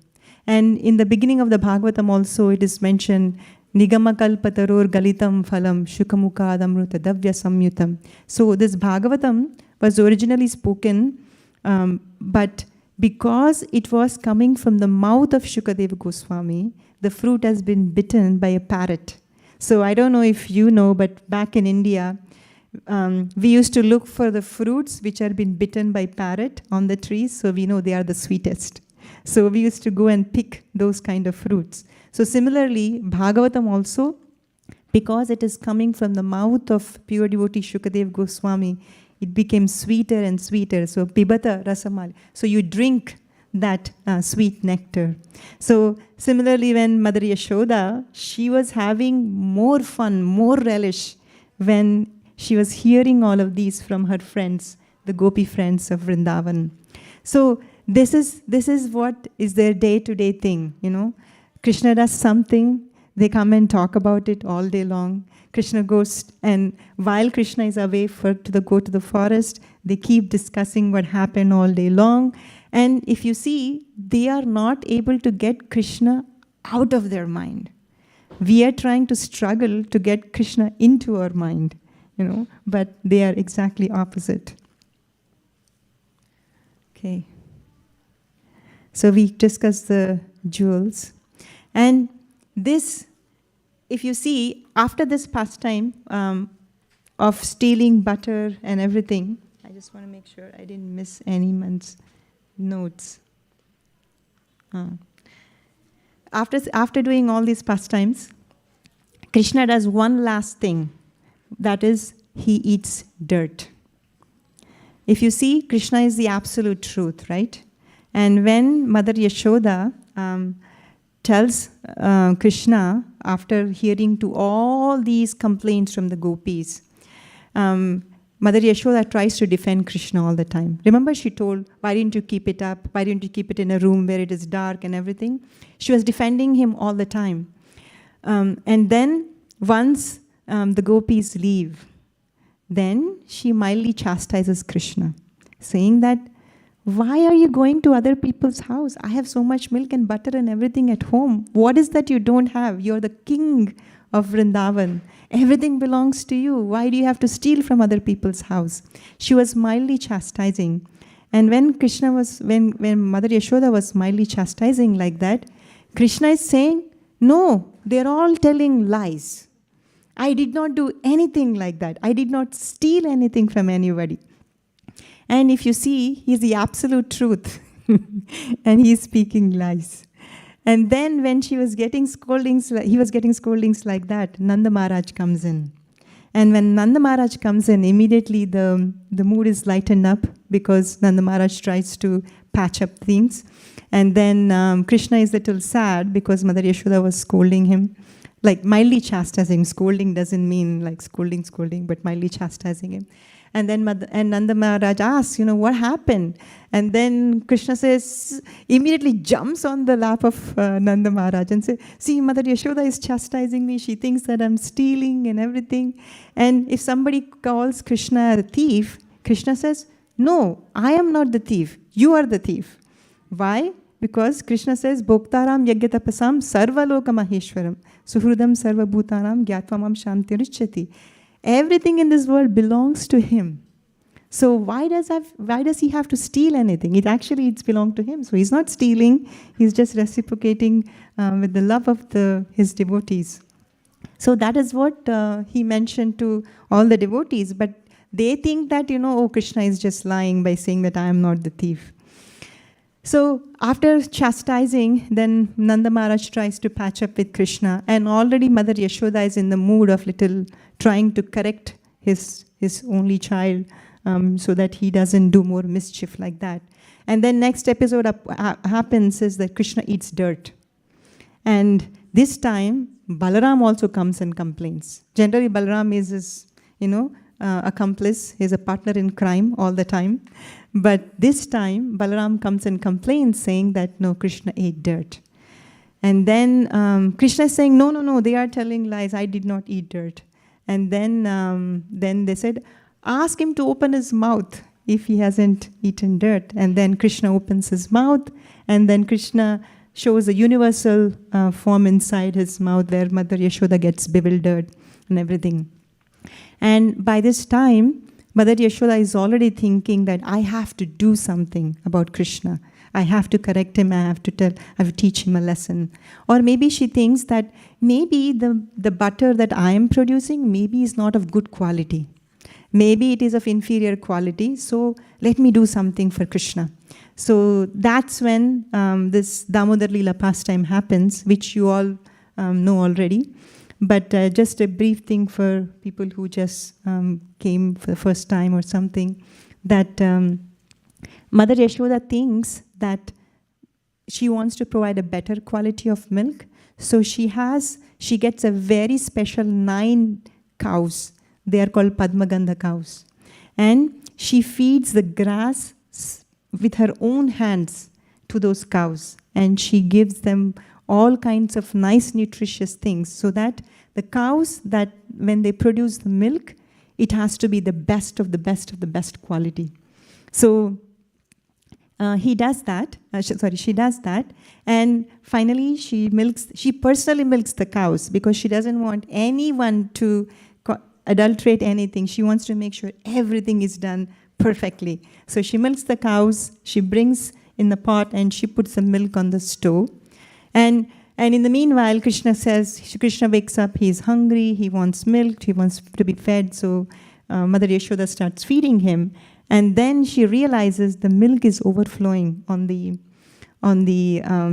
And in the beginning of the Bhagavatam also, it is mentioned, Nigamakalpataror galitam phalam shukamukadamruta davya samyutam. So this Bhagavatam was originally spoken, but because it was coming from the mouth of Shukadeva Goswami, the fruit has been bitten by a parrot. So I don't know if you know, but back in India, we used to look for the fruits which had been bitten by parrot on the trees, so we know they are the sweetest. So we used to go and pick those kind of fruits. So similarly, Bhagavatam also, because it is coming from the mouth of pure devotee Shukadev Goswami, it became sweeter and sweeter. So pibata rasamal. So you drink that sweet nectar. So similarly, when Mother Yashoda, she was having more fun, more relish when she was hearing all of these from her friends, the Gopi friends of Vrindavan. So this is what is their day-to-day thing, you know. Krishna does something, they come and talk about it all day long. Krishna goes, and while Krishna is away go to the forest, they keep discussing what happened all day long. And if you see, they are not able to get Krishna out of their mind. We are trying to struggle to get Krishna into our mind, you know, but they are exactly opposite. Okay. So we discussed the jewels. And this, if you see, after this pastime of stealing butter and everything, I just want to make sure I didn't miss anyone's notes. After doing all these pastimes, Krishna does one last thing. That is, he eats dirt. If you see, Krishna is the absolute truth, right? And when Mother Yashoda tells Krishna, after hearing to all these complaints from the gopis, Mother Yashoda tries to defend Krishna all the time. Remember, she told, why didn't you keep it up? Why didn't you keep it in a room where it is dark and everything? She was defending him all the time. And then once the gopis leave, then she mildly chastises Krishna, saying that, why are you going to other people's house? I have so much milk and butter and everything at home. What is that you don't have? You're the king of Vrindavan. Everything belongs to you. Why do you have to steal from other people's house? She was mildly chastising. And when Mother Yashoda was mildly chastising like that, Krishna is saying, no, they're all telling lies. I did not do anything like that. I did not steal anything from anybody. And if you see, he's the absolute truth. And he's speaking lies. And then when he was getting scoldings like that, Nanda Maharaj comes in. And when Nanda Maharaj comes in, immediately the mood is lightened up because Nanda Maharaj tries to patch up things. And then Krishna is a little sad because Mother Yashoda was scolding him, like mildly chastising. Scolding doesn't mean like scolding, but mildly chastising him. And then Nanda Maharaj asks, what happened? And then Krishna immediately jumps on the lap of Nanda Maharaj and says, see, Mother Yashoda is chastising me. She thinks that I'm stealing and everything. And if somebody calls Krishna a thief, Krishna says, no, I am not the thief. You are the thief. Why? Because Krishna says, Bhoktaram yagyatapasam sarva loka maheshwaram suhrudam sarva bhutanam gyatva shantirichyati. Everything in this world belongs to him. So why does he have to steal anything? It's belonged to him. So he's not stealing. He's just reciprocating with the love of his devotees. So that is what he mentioned to all the devotees. But they think that, Krishna is just lying by saying that I am not the thief. So after chastising, then Nanda Maharaj tries to patch up with Krishna, and already Mother Yashoda is in the mood of little trying to correct his only child, so that he doesn't do more mischief like that. And then next episode happens is that Krishna eats dirt. And this time, Balaram also comes and complains. Generally, Balaram is his, accomplice. He's a partner in crime all the time. But this time, Balaram comes and complains, saying that, no, Krishna ate dirt. And then Krishna is saying, no, they are telling lies. I did not eat dirt. And then they said, ask him to open his mouth if he hasn't eaten dirt. And then Krishna opens his mouth, and then Krishna shows a universal form inside his mouth where Mother Yashoda gets bewildered and everything. And by this time, Mother Yashoda is already thinking that I have to do something about Krishna. I have to correct him, I have to teach him a lesson. Or maybe she thinks that maybe the butter that I am producing maybe is not of good quality. Maybe it is of inferior quality, so let me do something for Krishna. So that's when this Damodar Leela pastime happens, which you all know already. But just a brief thing for people who just came for the first time or something, that Mother Yashoda thinks that she wants to provide a better quality of milk. So she gets a very special 9 cows. They are called Padmagandha cows. And she feeds the grass with her own hands to those cows. And she gives them all kinds of nice, nutritious things, so that the cows, that when they produce the milk, it has to be the best of the best of the best quality. So she does that, and finally she personally milks the cows, because she doesn't want anyone to adulterate anything. She wants to make sure everything is done perfectly. So she milks the cows, she brings in the pot, and she puts the milk on the stove. And in the meanwhile, Krishna wakes up, he's hungry, he wants milk, he wants to be fed, so Mother Yashoda starts feeding him. And then she realizes the milk is overflowing on the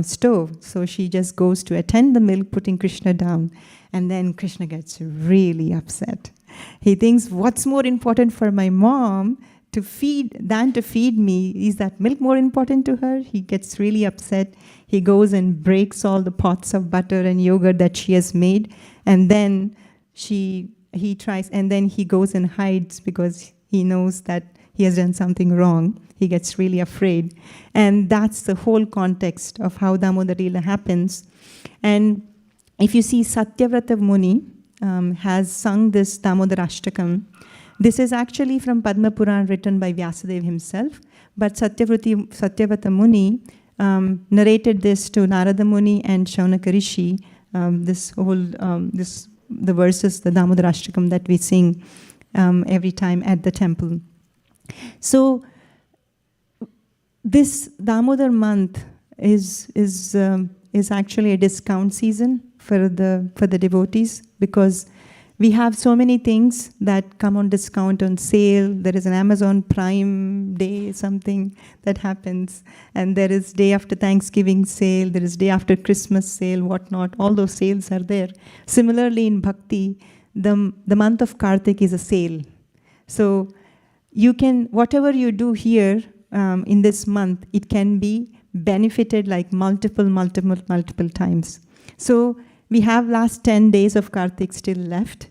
stove. So she just goes to attend the milk, putting Krishna down. And then Krishna gets really upset. He thinks, what's more important for my mom than to feed me? Is that milk more important to her? He gets really upset. He goes and breaks all the pots of butter and yogurt that she has made. And then he goes and hides, because he knows that he has done something wrong. He gets really afraid. And that's the whole context of how Damodar Leela happens. And if you see, Satyavrata Muni has sung this Damodar Ashtakam. This is actually from Padma Puran, written by Vyasadeva himself. But Satyavrata Muni narrated this to Narada Muni and Shaunaka Rishi, the verses, the Damodar Ashtakam that we sing every time at the temple. So this Damodar month is actually a discount season for the devotees, because we have so many things that come on discount, on sale. There is an Amazon Prime Day, something that happens, and there is day after Thanksgiving sale, there is day after Christmas sale, whatnot. All those sales are there. Similarly, in Bhakti, the month of Karthik is a sale. So you can, whatever you do here in this month, it can be benefited like multiple times. So we have last 10 days of Karthik still left.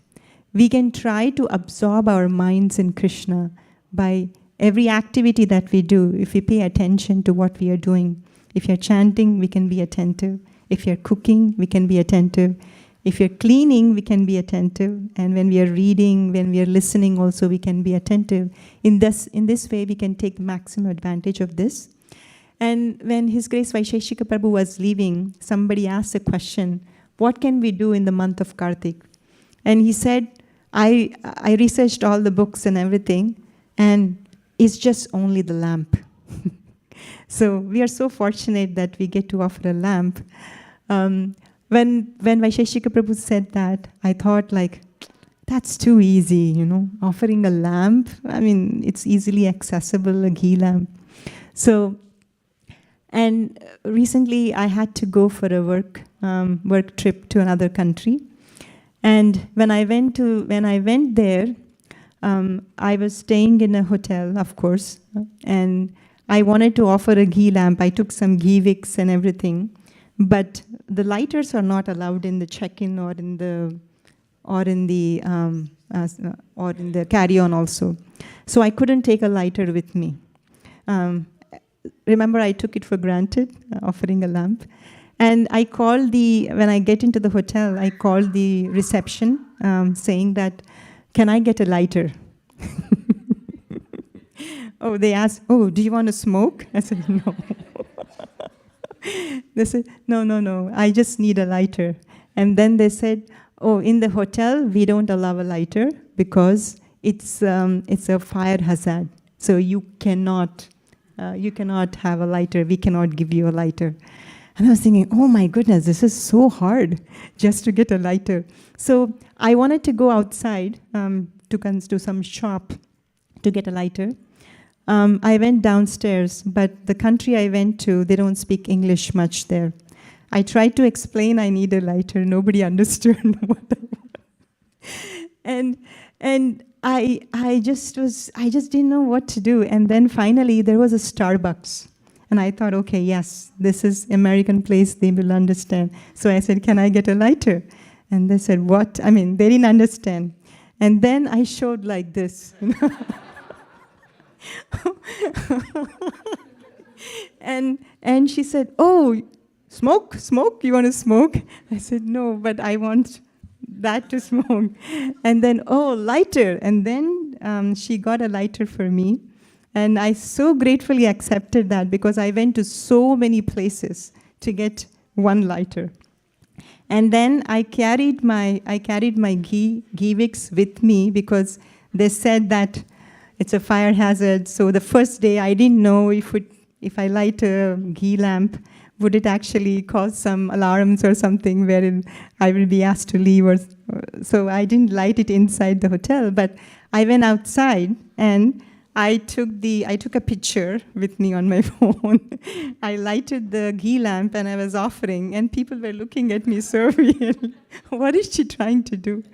We can try to absorb our minds in Krishna by every activity that we do. If we pay attention to what we are doing. If you're chanting, we can be attentive. If you're cooking, we can be attentive. If you're cleaning, we can be attentive. And when we are reading, when we are listening also, we can be attentive. In this way, we can take maximum advantage of this. And when His Grace Vaisheshika Prabhu was leaving, somebody asked a question, what can we do in the month of Karthik? And he said, I researched all the books and everything, and it's just only the lamp. So we are so fortunate that we get to offer a lamp. When Vaisheshika Prabhu said that, I thought like, that's too easy, offering a lamp. I mean, it's easily accessible, a ghee lamp. So, And recently I had to go for a work trip to another country. And when I went there, I was staying in a hotel, of course, and I wanted to offer a ghee lamp. I took some ghee wicks and everything, but the lighters are not allowed in the check-in or in the carry-on also. So I couldn't take a lighter with me. Remember, I took it for granted, offering a lamp. And I called when I get into the hotel, I called the reception saying that, can I get a lighter? Oh, they asked, oh, do you want to smoke? I said, no. They said, no, I just need a lighter. And then they said, oh, in the hotel, we don't allow a lighter because it's a fire hazard. So you cannot have a lighter. We cannot give you a lighter. And I was thinking, oh my goodness, this is so hard just to get a lighter. So I wanted to go outside to some shop to get a lighter. I went downstairs, but the country I went to, they don't speak English much there. I tried to explain I need a lighter. Nobody understood what I and I just didn't know what to do. And then finally there was a Starbucks. And I thought, okay, yes, this is American place, they will understand. So I said, can I get a lighter? And they said, what? I mean, they didn't understand. And then I showed like this. And she said, oh, smoke? You want to smoke? I said, no, but I want that to smoke. And then, oh, lighter. And then she got a lighter for me. And I so gratefully accepted that because I went to so many places to get one lighter. And then I carried my ghee wicks with me because they said that it's a fire hazard. So the first day I didn't know if I light a ghee lamp, would it actually cause some alarms or something wherein I will be asked to leave. So I didn't light it inside the hotel, but I went outside and I took a picture with me on my phone. I lighted the ghee lamp and I was offering, and people were looking at me so weird. What is she trying to do?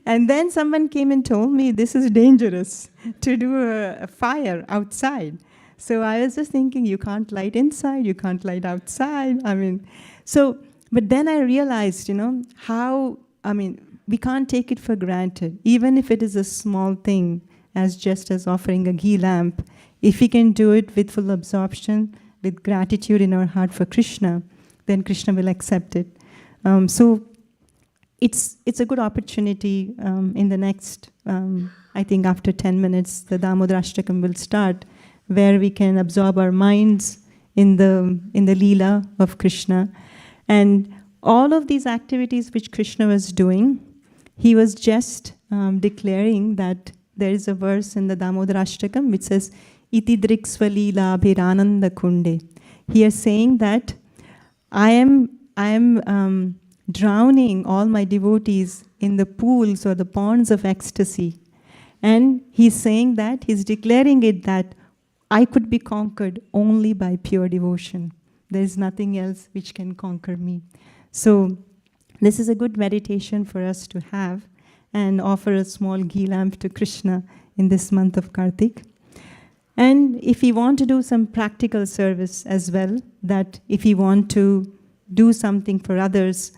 And then someone came and told me this is dangerous to do a fire outside. So I was just thinking, you can't light inside, you can't light outside. But then I realized, we can't take it for granted, even if it is a small thing. Just as offering a ghee lamp, if we can do it with full absorption, with gratitude in our heart for Krishna, then Krishna will accept it. So it's a good opportunity. In the next, I think after 10 minutes, the Damodarashtakam will start, where we can absorb our minds in the Leela of Krishna. And all of these activities which Krishna was doing, he was just declaring that. There is a verse in the Damodarashtakam which says, Iti driksva leela bhirananda kunde. He is saying that I am drowning all my devotees in the pools or the ponds of ecstasy. And he's saying that, he's declaring it that I could be conquered only by pure devotion. There is nothing else which can conquer me. So this is a good meditation for us to have, and offer a small ghee lamp to Krishna in this month of Karthik. And if we want to do some practical service as well, that if we want to do something for others,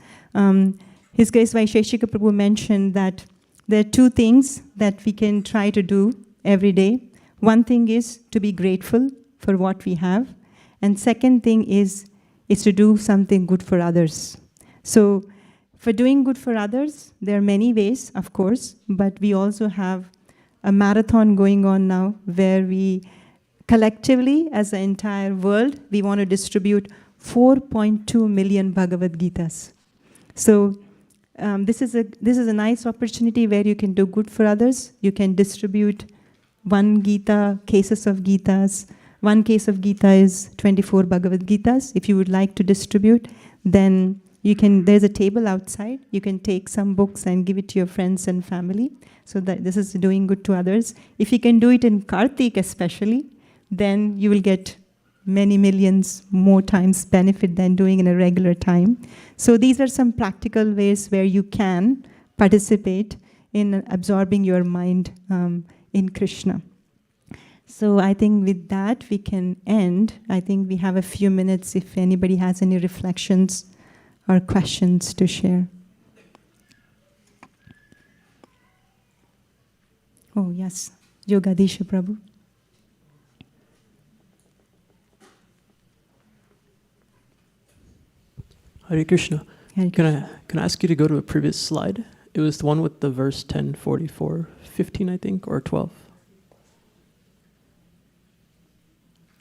His Grace Vaisheshika Prabhu mentioned that there are two things that we can try to do every day. One thing is to be grateful for what we have, and second thing is to do something good for others. So for doing good for others, there are many ways, of course, but we also have a marathon going on now where we collectively, as the entire world, we want to distribute 4.2 million Bhagavad Gitas. So this is a nice opportunity where you can do good for others. You can distribute one Gita, cases of Gitas. One case of Gita is 24 Bhagavad Gitas. If you would like to distribute, then there's a table outside. You can take some books and give it to your friends and family. So that this is doing good to others. If you can do it in Karthik especially, then you will get many millions more times benefit than doing in a regular time. So these are some practical ways where you can participate in absorbing your mind in Krishna. So I think with that we can end. I think we have a few minutes if anybody has any reflections or questions to share. Oh yes, Yogadisha Prabhu. Hare Krishna. Hare Can I ask you to go to a previous slide? It was the one with the verse 10, 44, 15, I think, or 12.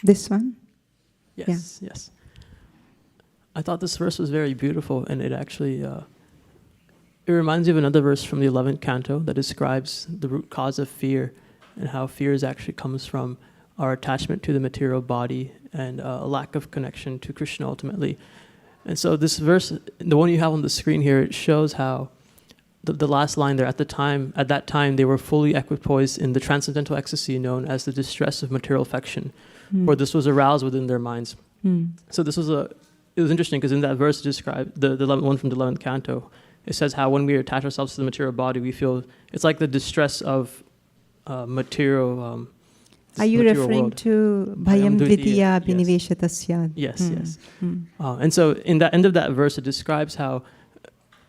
This one? Yes, yes. I thought this verse was very beautiful, and it actually, it reminds me of another verse from the 11th canto that describes the root cause of fear and how fear actually comes from our attachment to the material body and a lack of connection to Krishna ultimately. And so this verse, the one you have on the screen here, it shows how the last line there, at that time, they were fully equipoised in the transcendental ecstasy known as the distress of material affection, for this was aroused within their minds. So it was interesting because in that verse described, the one from the 11th canto, it says how when we attach ourselves to the material body, we feel, it's like the distress of material Are you referring world. to Bhayam Dvitiya Biniveshatasya? Yes, yes. And so in the end of that verse, it describes how,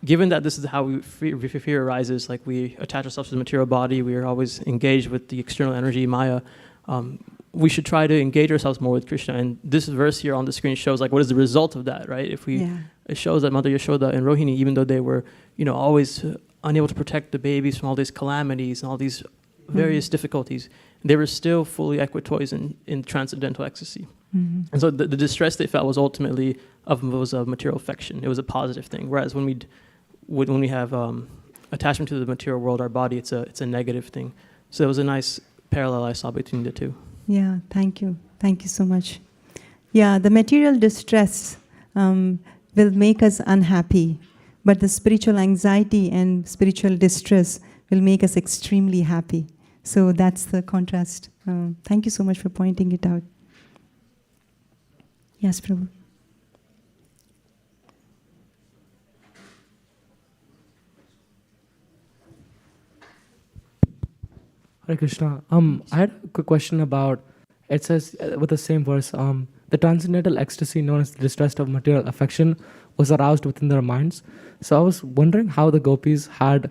given that this is how fear arises, like we attach ourselves to the material body, we are always engaged with the external energy, Maya, we should try to engage ourselves more with Krishna. And this verse here on the screen shows like what is the result of that, right? It shows that Mother Yashoda and Rohini, even though they were, always unable to protect the babies from all these calamities and all these various difficulties, they were still fully equipoised in transcendental ecstasy. And so the distress they felt was ultimately of material affection. It was a positive thing. Whereas when we have attachment to the material world, our body, it's a negative thing. So it was a nice parallel I saw between the two. Yeah, thank you. Thank you so much. Yeah, the material distress will make us unhappy, but the spiritual anxiety and spiritual distress will make us extremely happy. So that's the contrast. Thank you so much for pointing it out. Yes, Prabhu. Hare Krishna. I had a quick question about, it says with the same verse, the transcendental ecstasy known as the distress of material affection was aroused within their minds. So I was wondering how the gopis had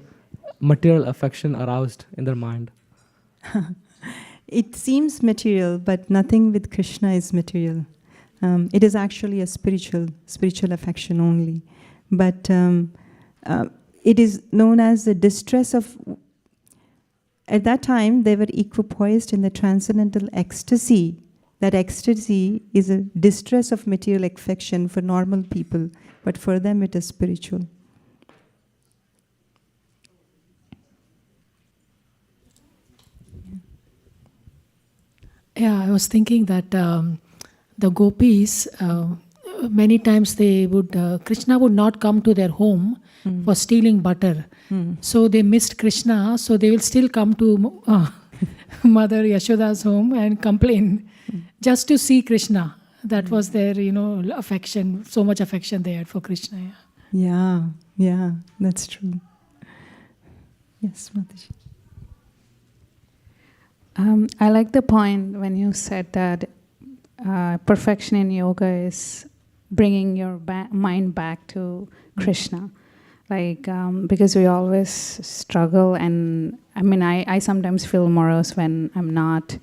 material affection aroused in their mind. It seems material, but nothing with Krishna is material. It is actually a spiritual affection only. But it is known as the distress of... At that time, they were equipoised in the transcendental ecstasy. That ecstasy is a distress of material affection for normal people, but for them it is spiritual. Yeah, I was thinking that the gopis, many times they would, Krishna would not come to their home for stealing butter. So they missed Krishna, so they will still come to Mother Yashoda's home and complain just to see Krishna. That was their, affection, so much affection they had for Krishna. Yeah, that's true. Yes, Mataji. I like the point when you said that perfection in yoga is bringing your mind back to Krishna. Because we always struggle, and I sometimes feel morose when I'm not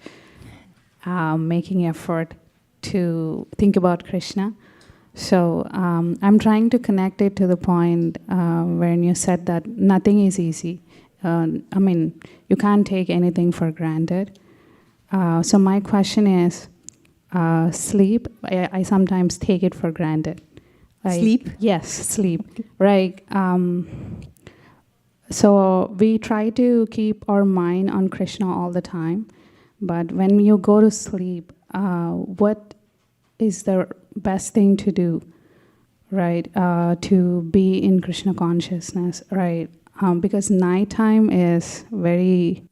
making effort to think about Krishna. So I'm trying to connect it to the point when you said that nothing is easy. You can't take anything for granted. So my question is, sleep, I sometimes take it for granted. Sleep? Yes, sleep. Right. So we try to keep our mind on Krishna all the time. But when you go to sleep, what is the best thing to do, right? To be in Krishna consciousness, right? Because nighttime is very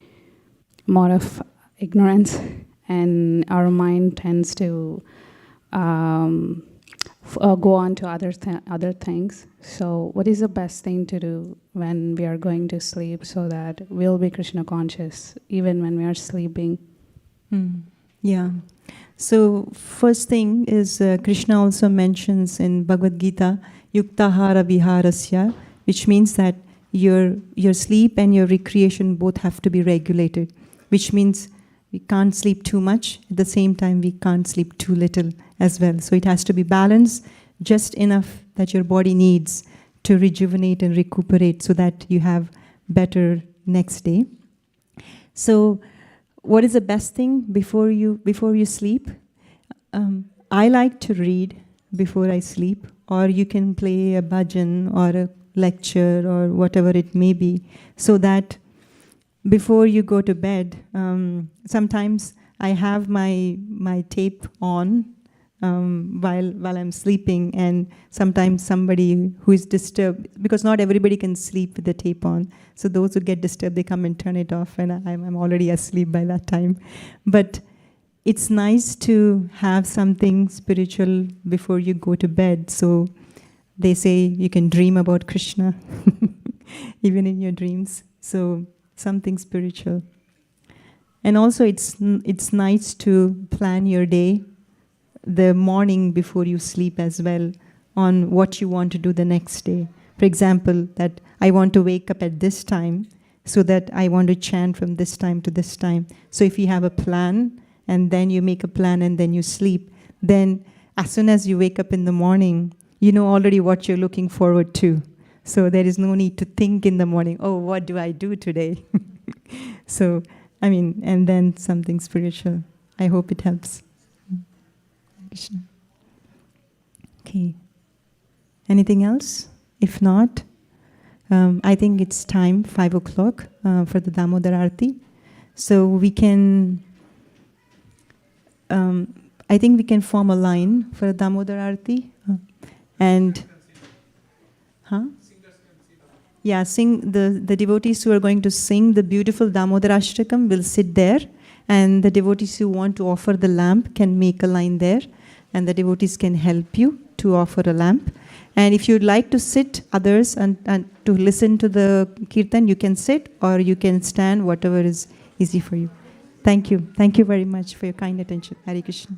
more of ignorance, and our mind tends to go on to other things. So what is the best thing to do when we are going to sleep so that we'll be Krishna conscious even when we are sleeping? Yeah. So first thing is Krishna also mentions in Bhagavad Gita, yuktahara viharasya, which means that your sleep and your recreation both have to be regulated, which means we can't sleep too much. At the same time, we can't sleep too little as well. So it has to be balanced, just enough that your body needs to rejuvenate and recuperate so that you have better next day. So what is the best thing before you sleep? I like to read before I sleep, or you can play a bhajan or a lecture or whatever it may be, so that before you go to bed, sometimes I have my tape on while I'm sleeping, and sometimes somebody who is disturbed, because not everybody can sleep with the tape on. So those who get disturbed, they come and turn it off, and I'm already asleep by that time. But it's nice to have something spiritual before you go to bed. So they say you can dream about Krishna, even in your dreams. So something spiritual. And also it's nice to plan your day the morning before you sleep as well, on what you want to do the next day. For example, that I want to wake up at this time, so that I want to chant from this time to this time. So if you have a plan, and then you make a plan and then you sleep, then as soon as you wake up in the morning, you know already what you're looking forward to. So there is no need to think in the morning, oh, what do I do today? So, I mean, and then something spiritual. I hope it helps. Krishna. Okay. Anything else? If not, I think it's time, 5 o'clock, for the Damodar Arati. So we can, I think we can form a line for Damodar Arati. And, yeah, sing the devotees who are going to sing the beautiful Damodar Ashtakam will sit there, and the devotees who want to offer the lamp can make a line there, and the devotees can help you to offer a lamp. And if you'd like to sit, others, and to listen to the kirtan, you can sit or you can stand, whatever is easy for you. Thank you. Thank you very much for your kind attention. Hare Krishna.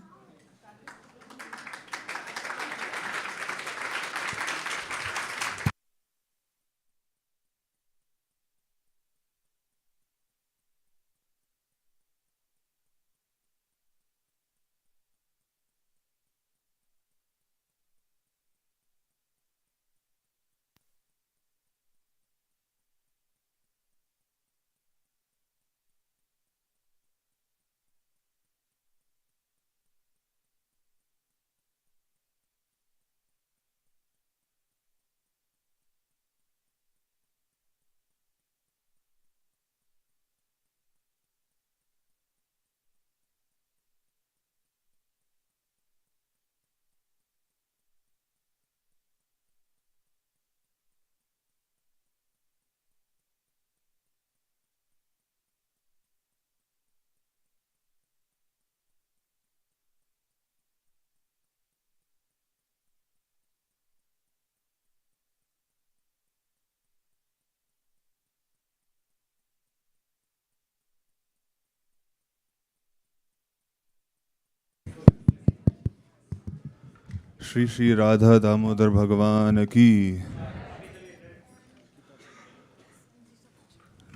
Shri Shri Radha Damodar भगवान की।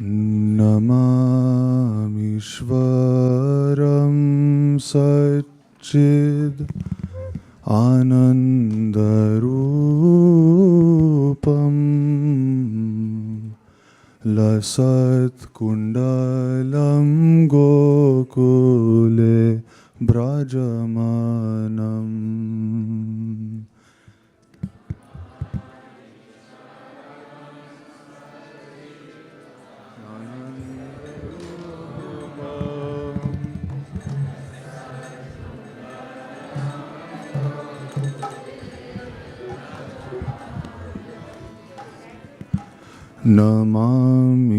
नमामीश्वरं सच्चिद आनन्दरूपं लसत्कुण्डलं गोकुले ब्रजमानम्।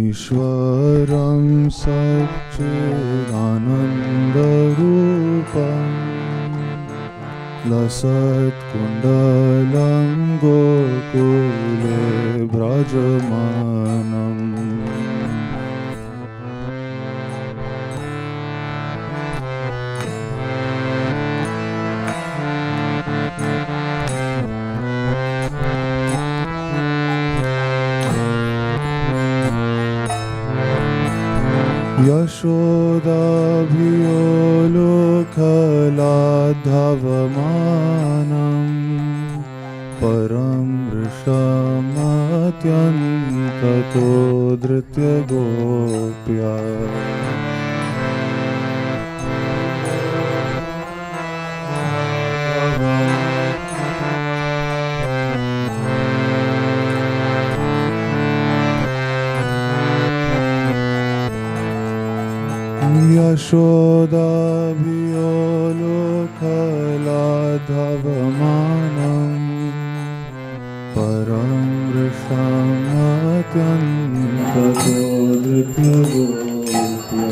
नमामीश्वरं सच्चिदानन्दरूपम् लसत् कुण्डलं गोकुले व्रजमानम् यशोदा भियोलोकलाद्धवमानम् परं वृषमत्यन्ततो धृत्य गोप्या यशोदा भियोलोकलाद्धवमानम् परं वृषमत्यन्ततो धृत्य गोप्या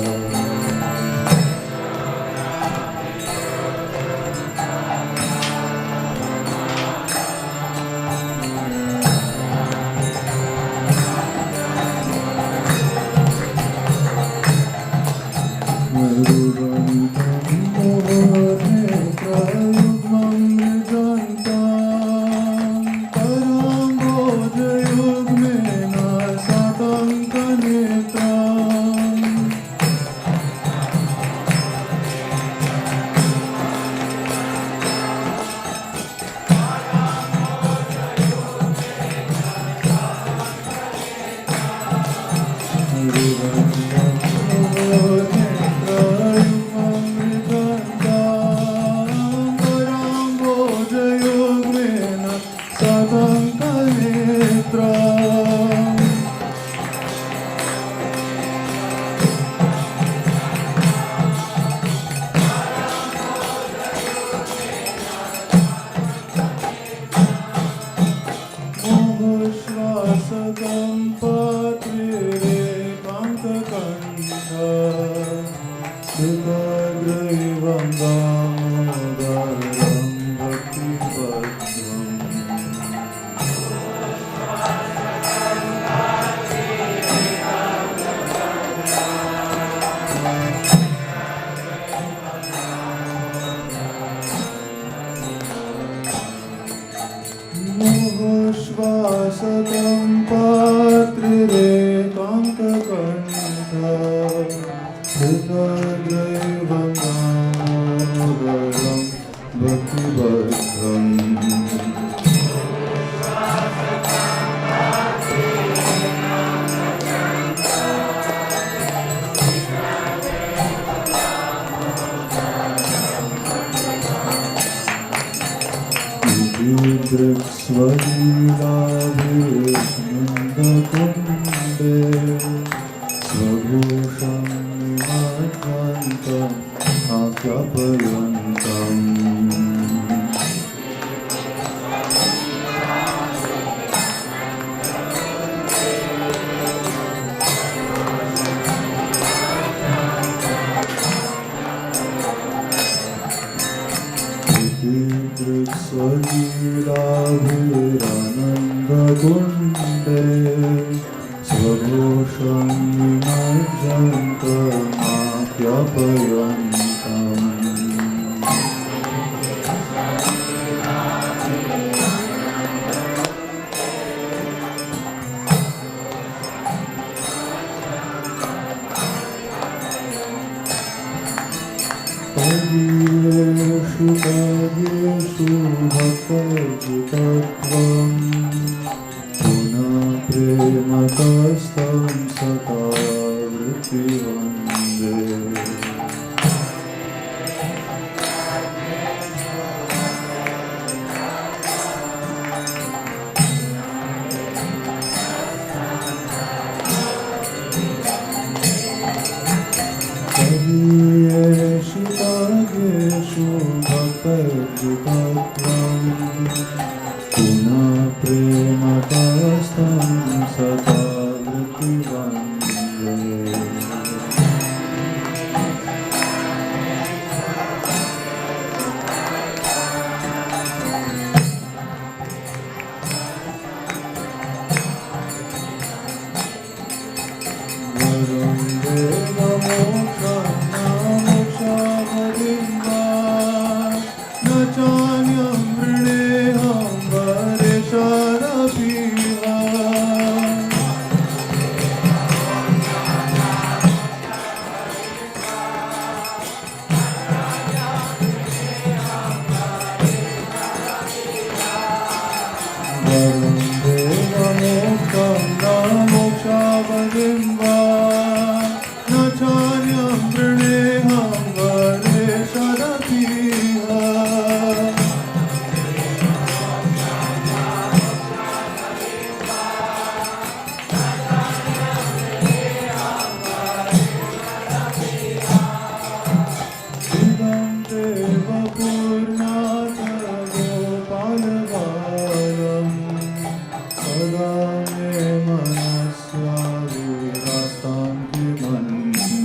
सदा मे मनस्या विरस्तं किमन्ये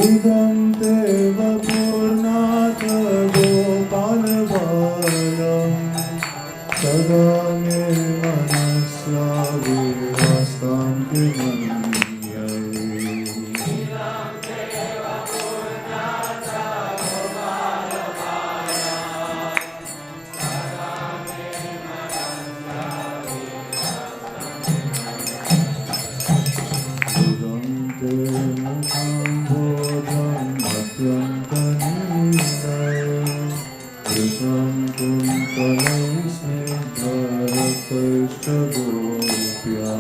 इदं देव पूर्णात् गोपालबालम् सदा मे मनस्या विरस्तं किमन्ये इदं ते मुखं भोजम् अत्यन्तनीलय कृतं कुन्तलैः स्निग्धरक्तैश्च गोप्या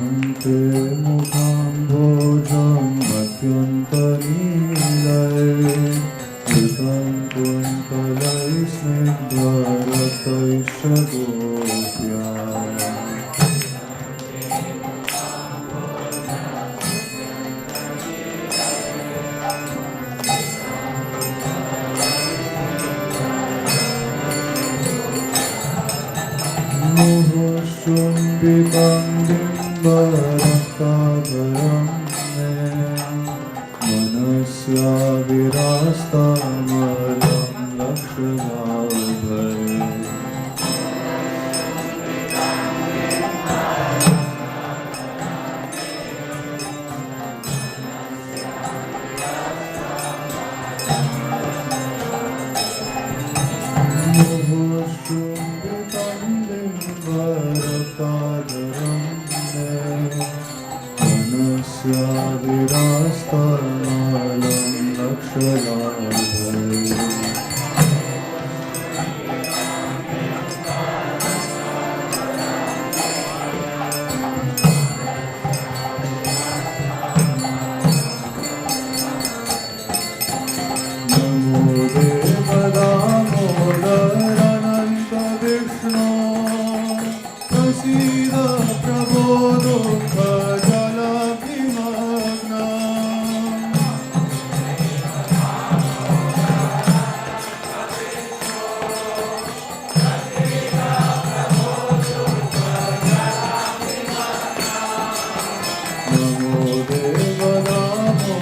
अन्ते मुखं भोजम् अत्यन्तनीलय कृतं कुन्तलैः स्निग्धरक्तैश्च गोप्या मुहुश्चुम्बितं बिम्बरक्ताभरं मे मनस्या विरास्तामलं लक्ष्यलाभये मुहुश्चुम्बितं बिम्बरक्ताभरं मे मनस्या विरास्तामलं लक्ष्यलाभये नमो देव दामोदरानन्त विष्णो प्रसीद प्रभो दुःखजलभिमग्ना नमो देव दामोदरानन्त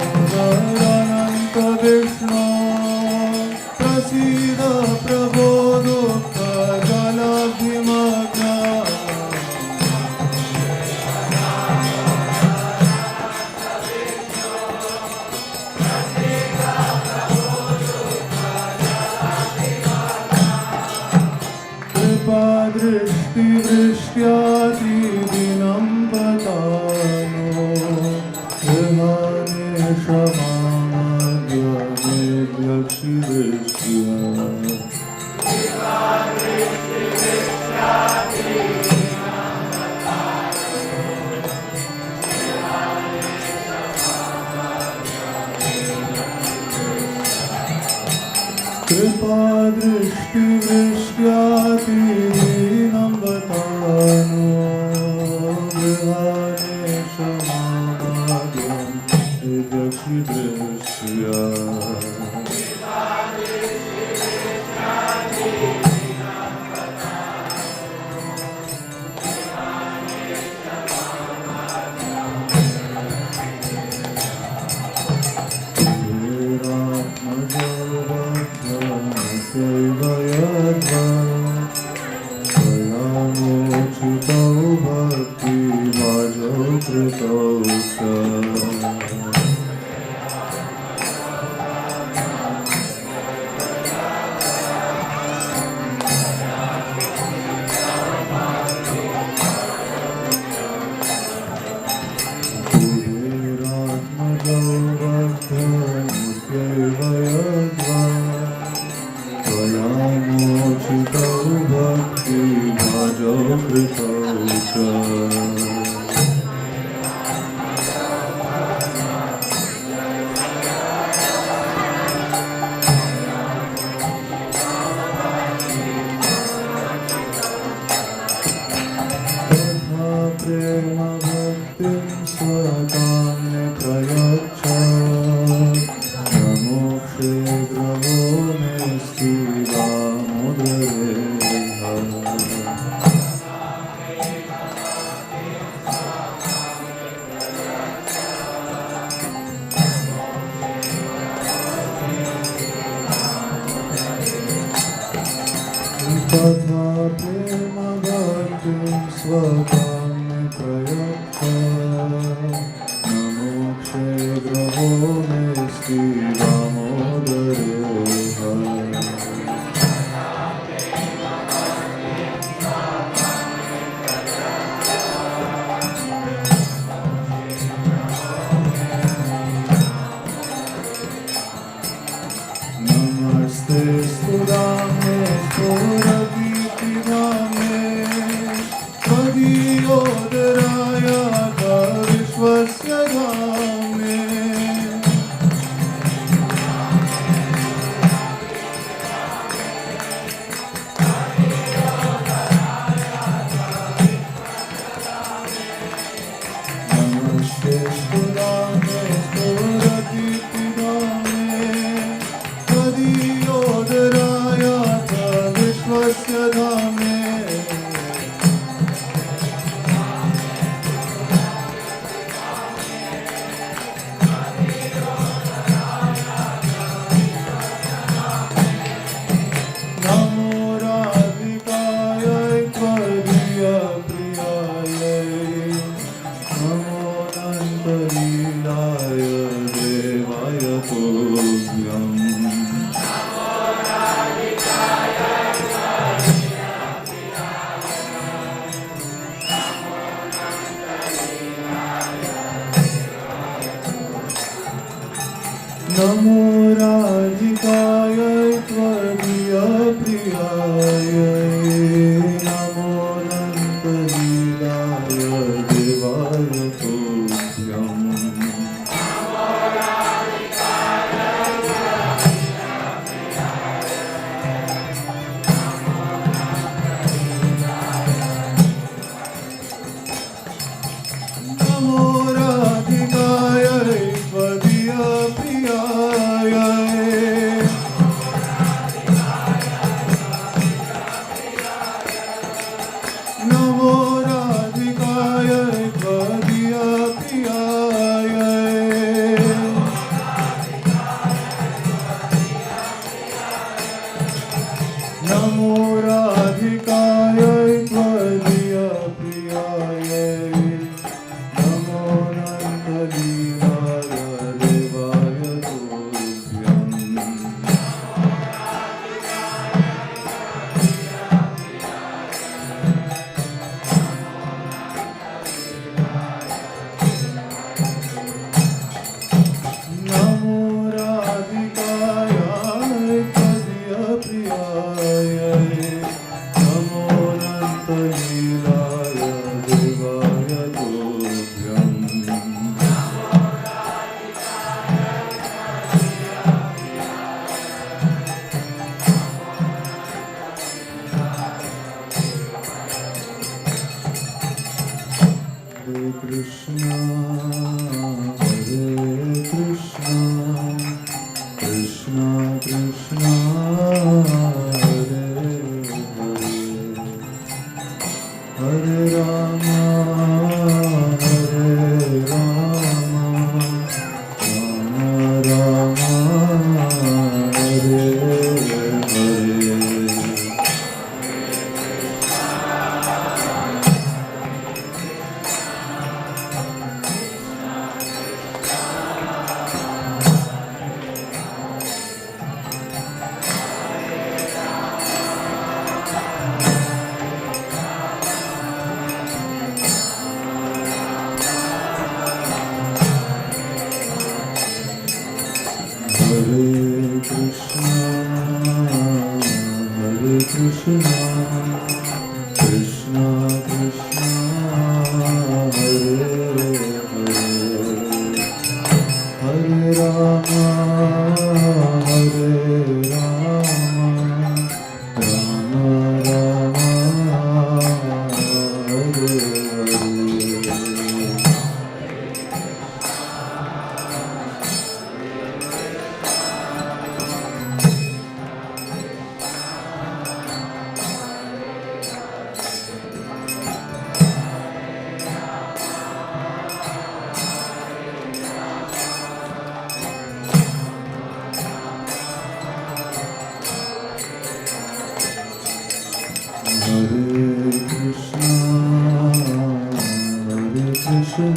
विष्णो प्रसीद प्रभो दुःखजलभिमग्ना कृपादृष्टिवृष्ट्यादिदिनं पतानो गृहाणे क्षमामद्यमेद्यक्षिदृष्ट्या कृपादृष्टिवृष्ट्यादिदिनं पतानो गृहाणे क्षमामद्यमेद्यक्षिदृष्ट्या मोक्षितौ भक्ति भाजौ कृतौ च कुबेरात्मजौ बद्धमुद्यैव यद्वा त्वया मोक्षितौ भक्ति भाजौ कृतौ च Katha prema bhaktim svakam prayatta namokshe graho mesti damodare hai. Namaste Sudame Puragiti Dhame Madhyodaraya Vishwasya Dhame. Namaste Sudame Puragiti Dhame Madhyodaraya Vishwasya Dhame. Namo Radhikaya Tvariya Priyaya Namo Nantalilaya Devaya Tobhyam. Namo Radhikaya Tvariya Priyaya Namo Nantalilaya Devaya Tobhyam. Namo Radhikaya Tvariya Priyaya Namo Radhikaya Tvariya Priyaya Namo Radhikaya Tvariya Priyaya Namo Nantalilaya Devaya Tobhyam. Namo Radhikaya Tvariya Priyaya Namo Nantalilaya Devaya Tobhyam. Hare Krishna, Hare Krishna, Krishna Krishna, Hare Hare, Hare Rama, Hare Rama, Rama Rama, Hare Hare. Krishna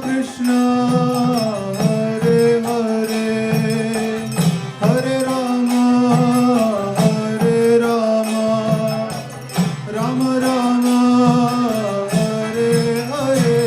Krishna Hare Hare Hare Rama Hare Rama Rama Rama Hare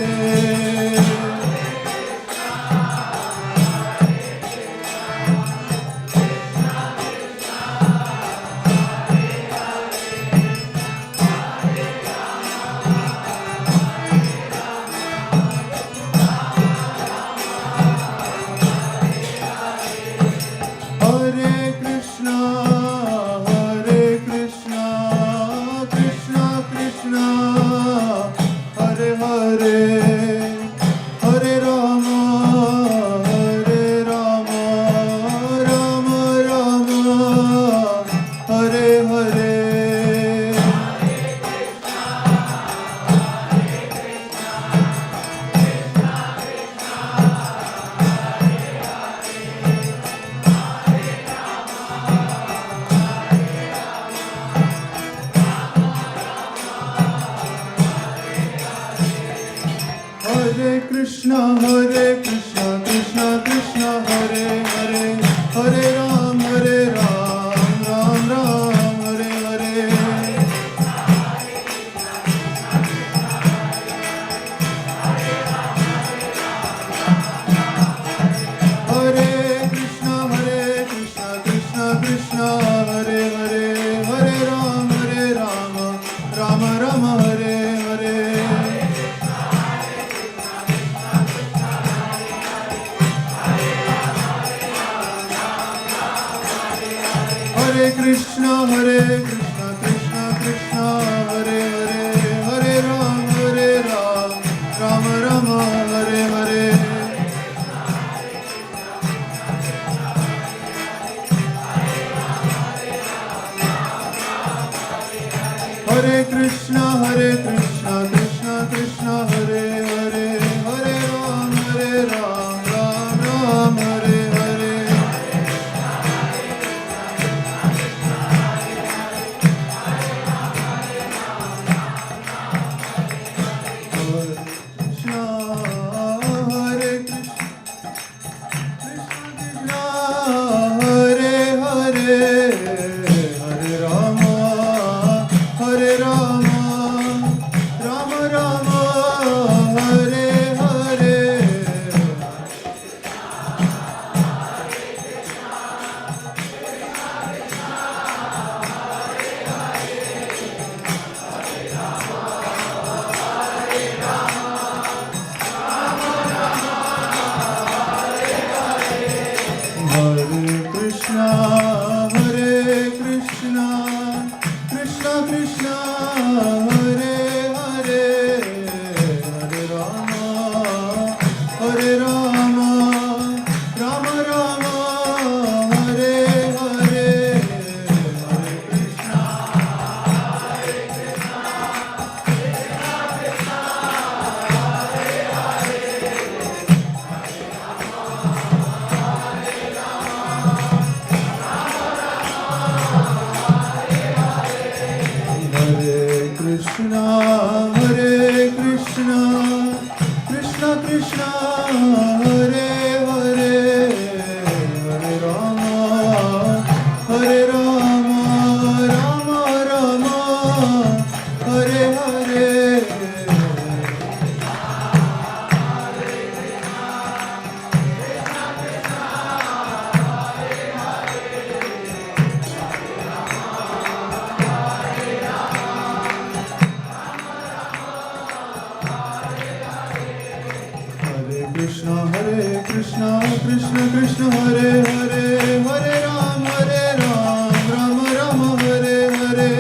Krishna, Krishna Krishna, Hare Hare, Hare Ram, Ram Ram, Hare Hare. Hare Krishna, Krishna Krishna, Hare Hare, Hare Ram, Ram Ram, Hare Hare. Hare Krishna, Krishna Krishna, Hare Hare, Hare Ram, Ram Ram, Hare Hare. Hare Krishna, Krishna Krishna, Hare Hare, Hare Ram, Ram Ram, Hare Hare. Krishna, Hare Krishna, Krishna Hare Hare, Hare Rama, Hare Rama, Rama Rama, Hare Hare. Hare Krishna, Krishna Krishna, Hare Hare, Hare Rama, Hare Rama, Rama Rama, Hare Hare. Hare Krishna. Hare Krishna, Krishna Krishna, Hare Hare, Hare Rama, Hare Rama, Rama Rama, Hare Hare. Hare Krishna, Krishna Krishna, Hare Hare, Hare Ram, Ram Ram, Hare Hare.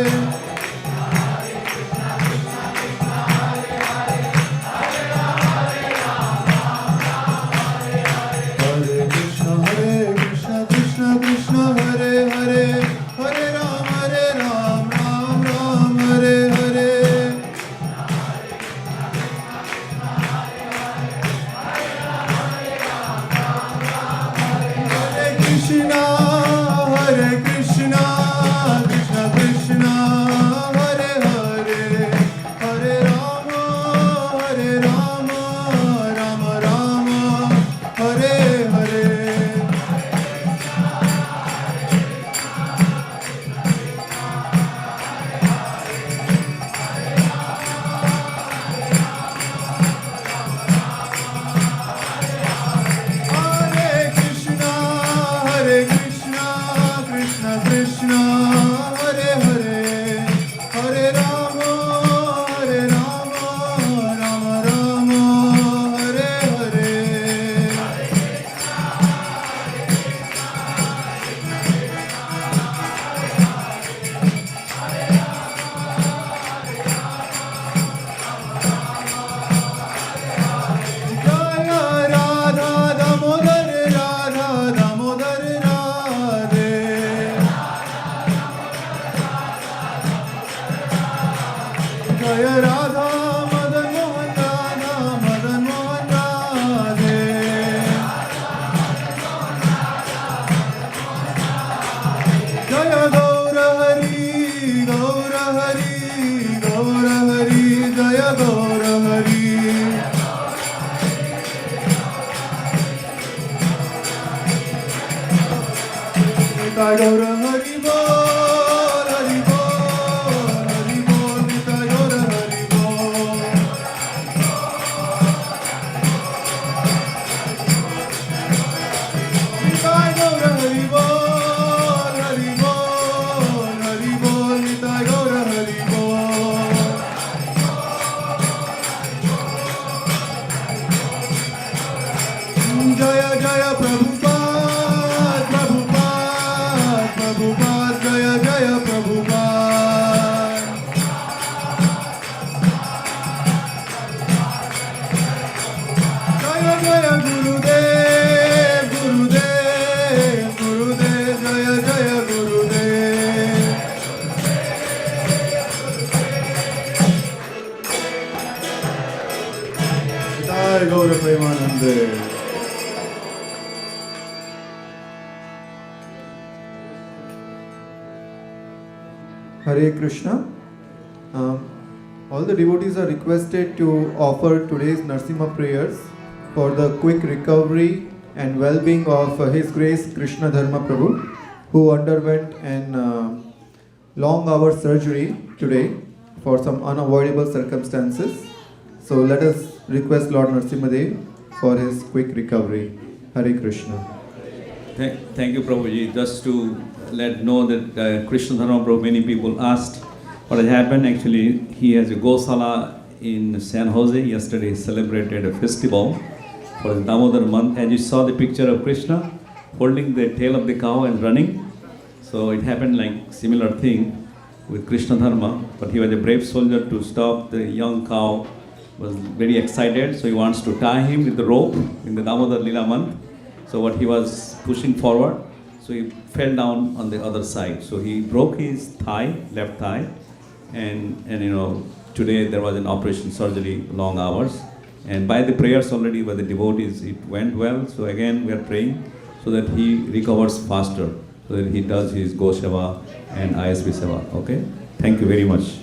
Hare Krishna, Krishna Krishna, Hare Hare, Hare Ram, Ram Ram, Hare Hare. Hare Krishna, Krishna Krishna, Hare Hare, Hare Rama, Rama Rama, Hare Hare. Hare Krishna, Nitai Gaur Hari Bol, Hari Bol, Hari Bol, Nitai Gaur Hari Bol. Nitai Gaur Hari Bol, Hari Bol, Hari Bol, Nitai Gaur Hari Bol. Jaya Jaya Prabhupada, Prabhupada, Prabhupada, Jaya Jaya Prabhupada. Jaya Jaya Gurudev, Gurudev, Gurudev, Jaya Jaya Gurudev. Jai Gaura Premanande. Hare Krishna. All the devotees are requested to offer today's Narsimha prayers for the quick recovery and well-being of His Grace Krishna Dharma Prabhu, who underwent an long hour surgery today for some unavoidable circumstances. So let us request Lord Narsimha Dev for his quick recovery. Hare Krishna. Thank you, Prabhuji. Just to let know that Krishna Dharma Prabhu, many people asked what has happened. Actually, he has a Gosala in San Jose. Yesterday, he celebrated a festival for the Damodar month. And you saw the picture of Krishna holding the tail of the cow and running. So it happened like similar thing with Krishna Dharma. But he was a brave soldier to stop the young cow. Was very excited. So he wants to tie him with the rope in the Damodar Leela month. So what he was pushing forward, so he fell down on the other side. So he broke his thigh, left thigh, and you know, today there was an operation surgery, long hours. And by the prayers already by the devotees, it went well. So again, we are praying so that he recovers faster, so that he does his Go Seva and ISV Seva. Okay? Thank you very much.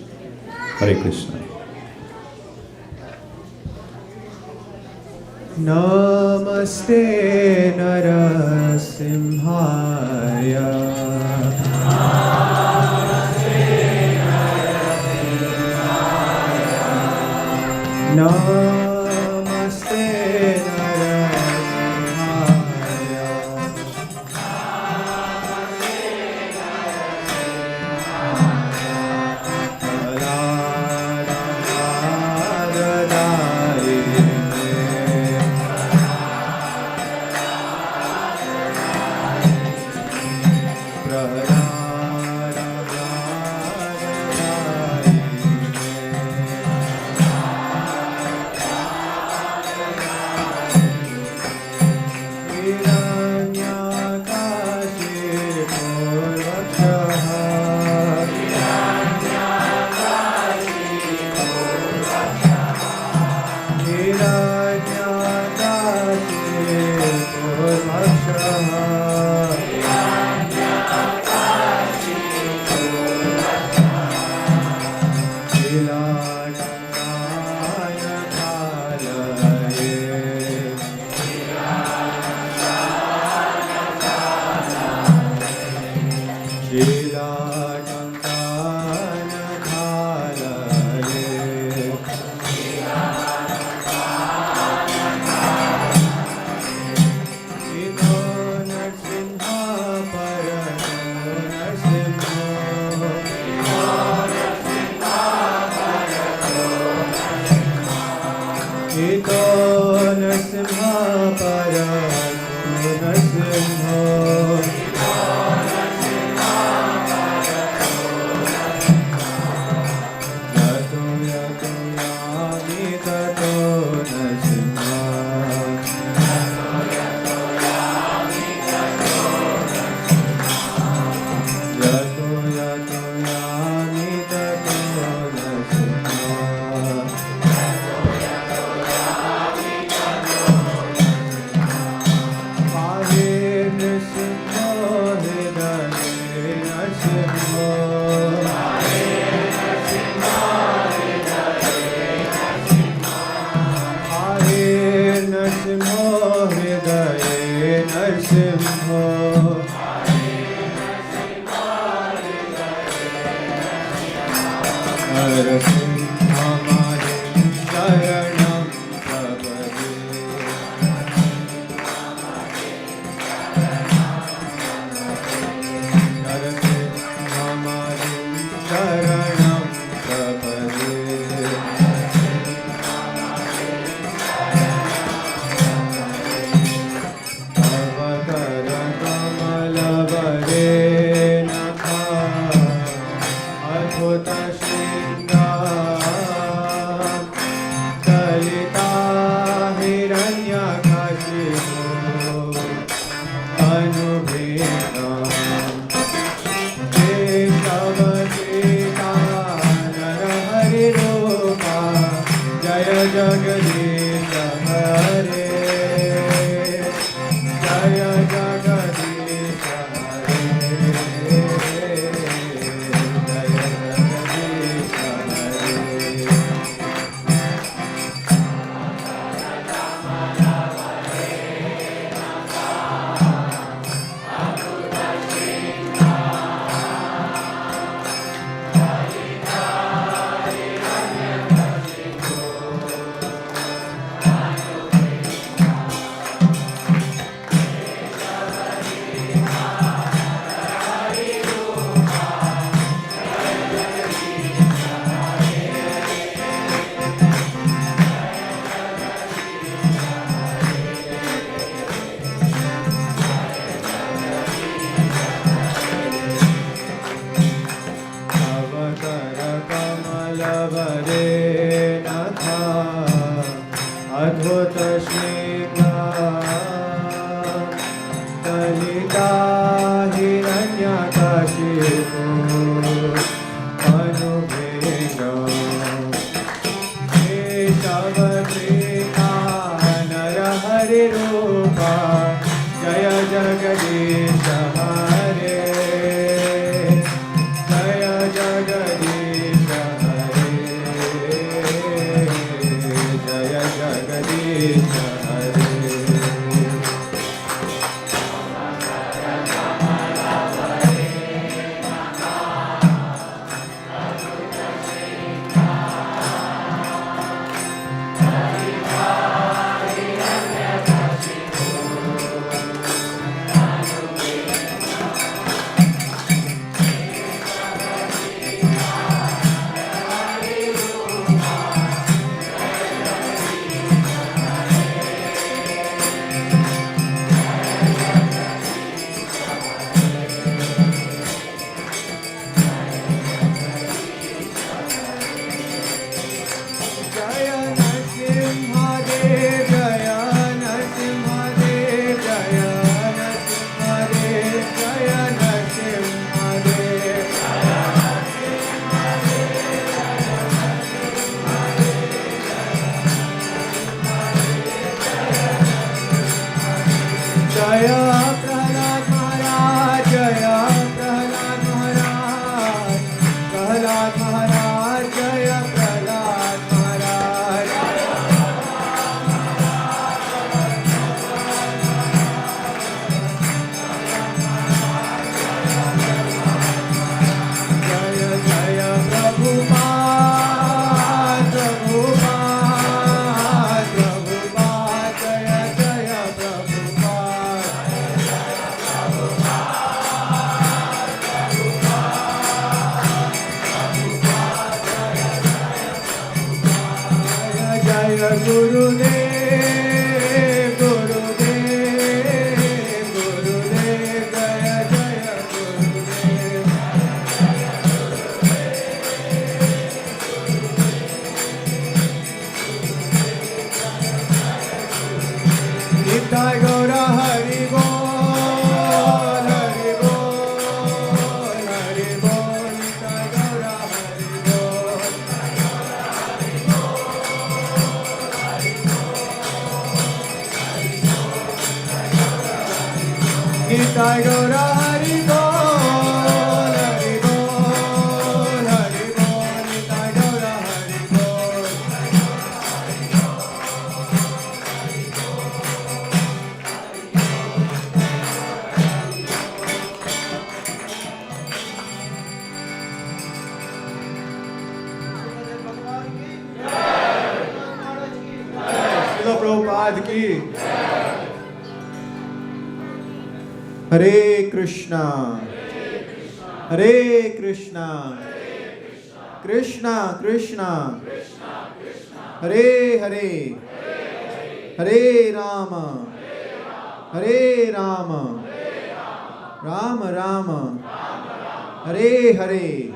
Hare Krishna. Namaste Narasimhaya. Namaste Rupa Jaya Jagadish Hare Jaya Jagadish Hare Jaya Jagadish Hare Hare Krishna, Hare Krishna, Krishna Krishna, Hare Hare, Hare Rama, Hare Rama, Rama Rama, Hare Hare.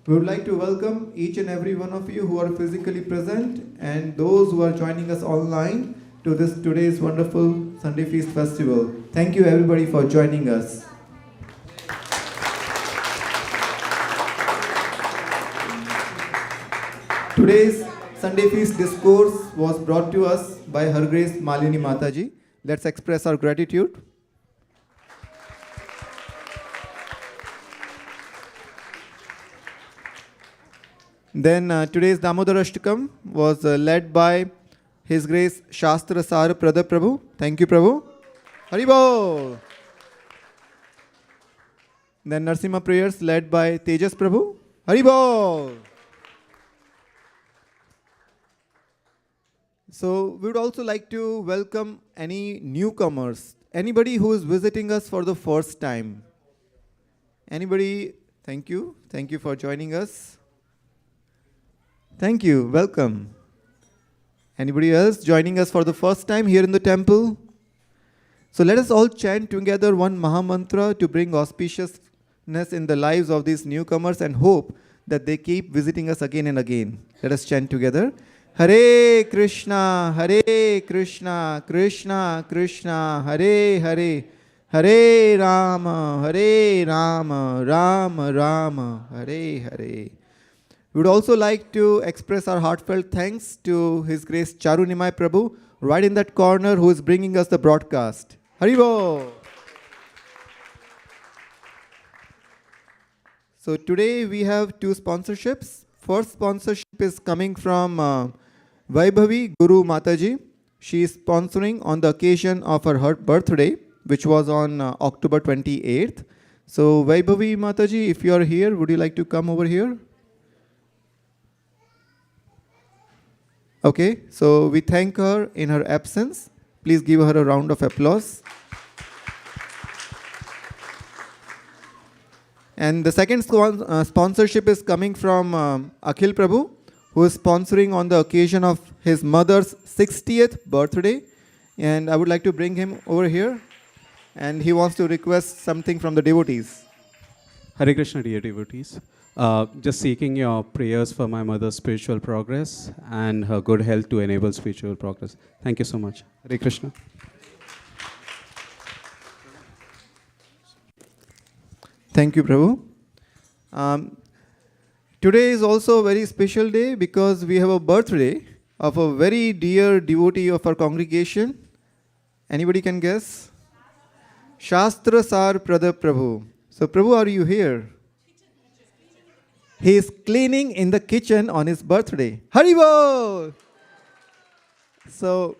We would like to welcome each and every one of you who are physically present and those who are joining us online to this today's wonderful Sunday Feast Festival. Thank you everybody for joining us. Today's Sunday Feast discourse was brought to us by Her Grace Malini Mataji. Let's express our gratitude. Then today's Damodar Ashtakam was led by His Grace Shastra Sar Pradha Prabhu. Thank you, Prabhu. Haribol. Then Narsimha prayers led by Tejas Prabhu. Haribol. So we would also like to welcome any newcomers. Anybody who is visiting us for the first time. Anybody? Thank you. Thank you for joining us. Thank you. Welcome. Anybody else joining us for the first time here in the temple? So let us all chant together one Maha Mantra to bring auspiciousness in the lives of these newcomers and hope that they keep visiting us again and again. Let us chant together. Hare Krishna, Hare Krishna, Krishna Krishna, Hare Hare, Hare Rama, Hare Rama, Rama Rama, Hare Hare. We would also like to express our heartfelt thanks to His Grace Charu Nimai Prabhu right in that corner, who is bringing us the broadcast. Haribo! So today we have two sponsorships. First sponsorship is coming from Vaibhavi Guru Mataji. She is sponsoring on the occasion of her birthday, which was on October 28th. So Vaibhavi Mataji, if you are here, would you like to come over here? Okay, so we thank her in her absence. Please give her a round of applause. And the second sponsorship is coming from Akhil Prabhu, who is sponsoring on the occasion of his mother's 60th birthday. And I would like to bring him over here. And he wants to request something from the devotees. Hare Krishna, dear devotees. Just seeking your prayers for my mother's spiritual progress and her good health to enable spiritual progress. Thank you so much. Hare Krishna. Thank you, Prabhu. Today is also a very special day because we have a birthday of a very dear devotee of our congregation. Anybody can guess? Shastra Sar Prada Prabhu. So, Prabhu, are you here? He is cleaning in the kitchen on his birthday. Haribol! So,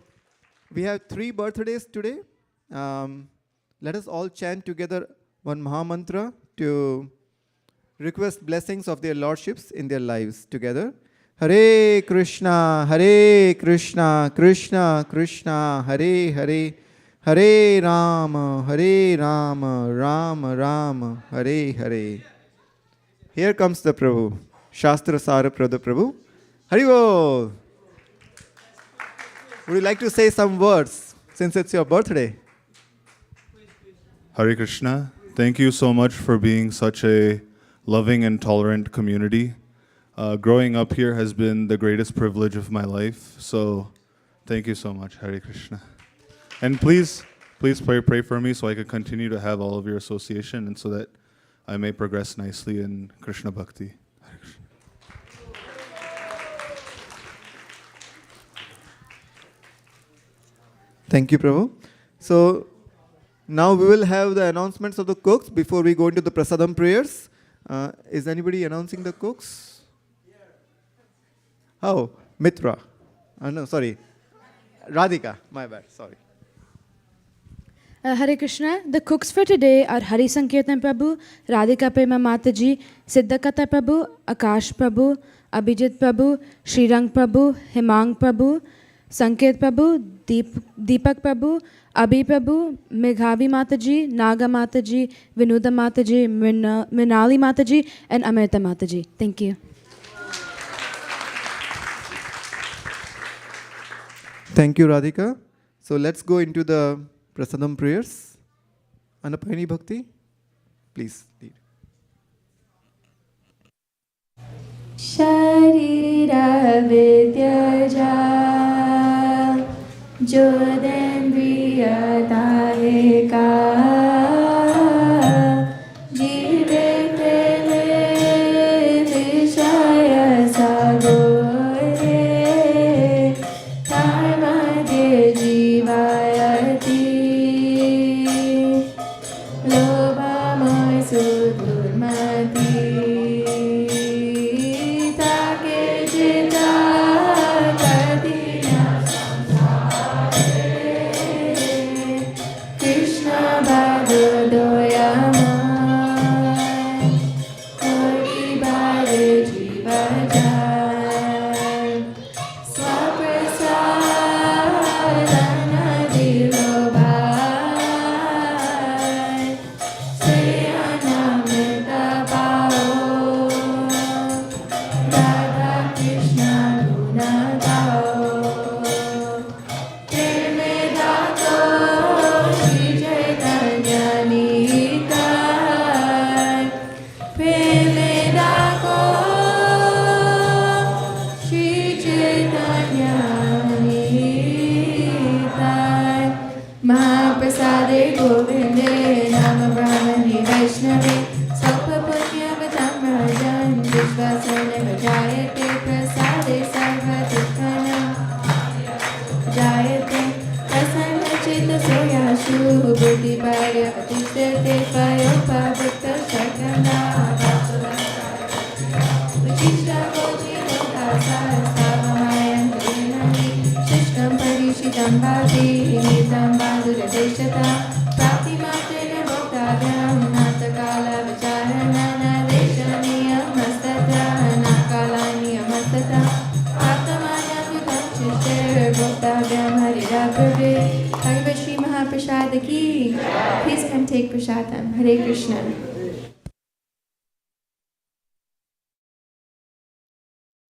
we have 3 birthdays today. Let us all chant together one Mahamantra to request blessings of their lordships in their lives together. Hare Krishna, Krishna Krishna, Hare Hare, Hare Rama, Rama Rama, Hare Hare. Here comes the Prabhu, Shastra Sara Prada Prabhu. Haribol! Would you like to say some words since it's your birthday? Hare Krishna. Thank you so much for being such a loving and tolerant community. Growing up here has been the greatest privilege of my life. So thank you so much, Hare Krishna. And please pray for me so I can continue to have all of your association and so that I may progress nicely in Krishna Bhakti. Hare Krishna. Thank you, Prabhu. So now we will have the announcements of the cooks before we go into the prasadam prayers. Is anybody announcing the cooks? Oh, Mitra. No, sorry. Radhika. My bad. Sorry. Hare Krishna. The cooks for today are Hari Sankirtan Prabhu, Radhika Prema Mataji, Siddhakata Prabhu, Akash Prabhu, Abhijit Prabhu, Srirang Prabhu, Himang Prabhu, Sanket Prabhu, Deepak Prabhu, Abhi Prabhu, Meghavi Mataji, Naga Mataji, Vinuda Mataji, Mrinali Mataji, and Amrita Mataji. Thank you. Thank you, Radhika. So let's go into the prasadam prayers. Anapayani Bhakti, please lead. Sharira Vidyaja Jodendriya Dahika Jive Tele Vishaya Sagore Dharmade Jivayati Loba Moy Sudurmati Jayate Bhuti Parya Patishtete Payopa Bhakta Shakana Vachishta Koji Lokasara Savamayan Kalinani Shishtam Parishitam Bhati Initam Badura Deshata Prapti Matena Bhaktavyam Natakala Vicharanana Deshaniyam Mastata Nakalani Amastata Aptamana Vidam Shishter Bhaktavyam Harira Prabhe Harivashi Mahaprasada Ki. Please come take prasadam. Hare Krishna.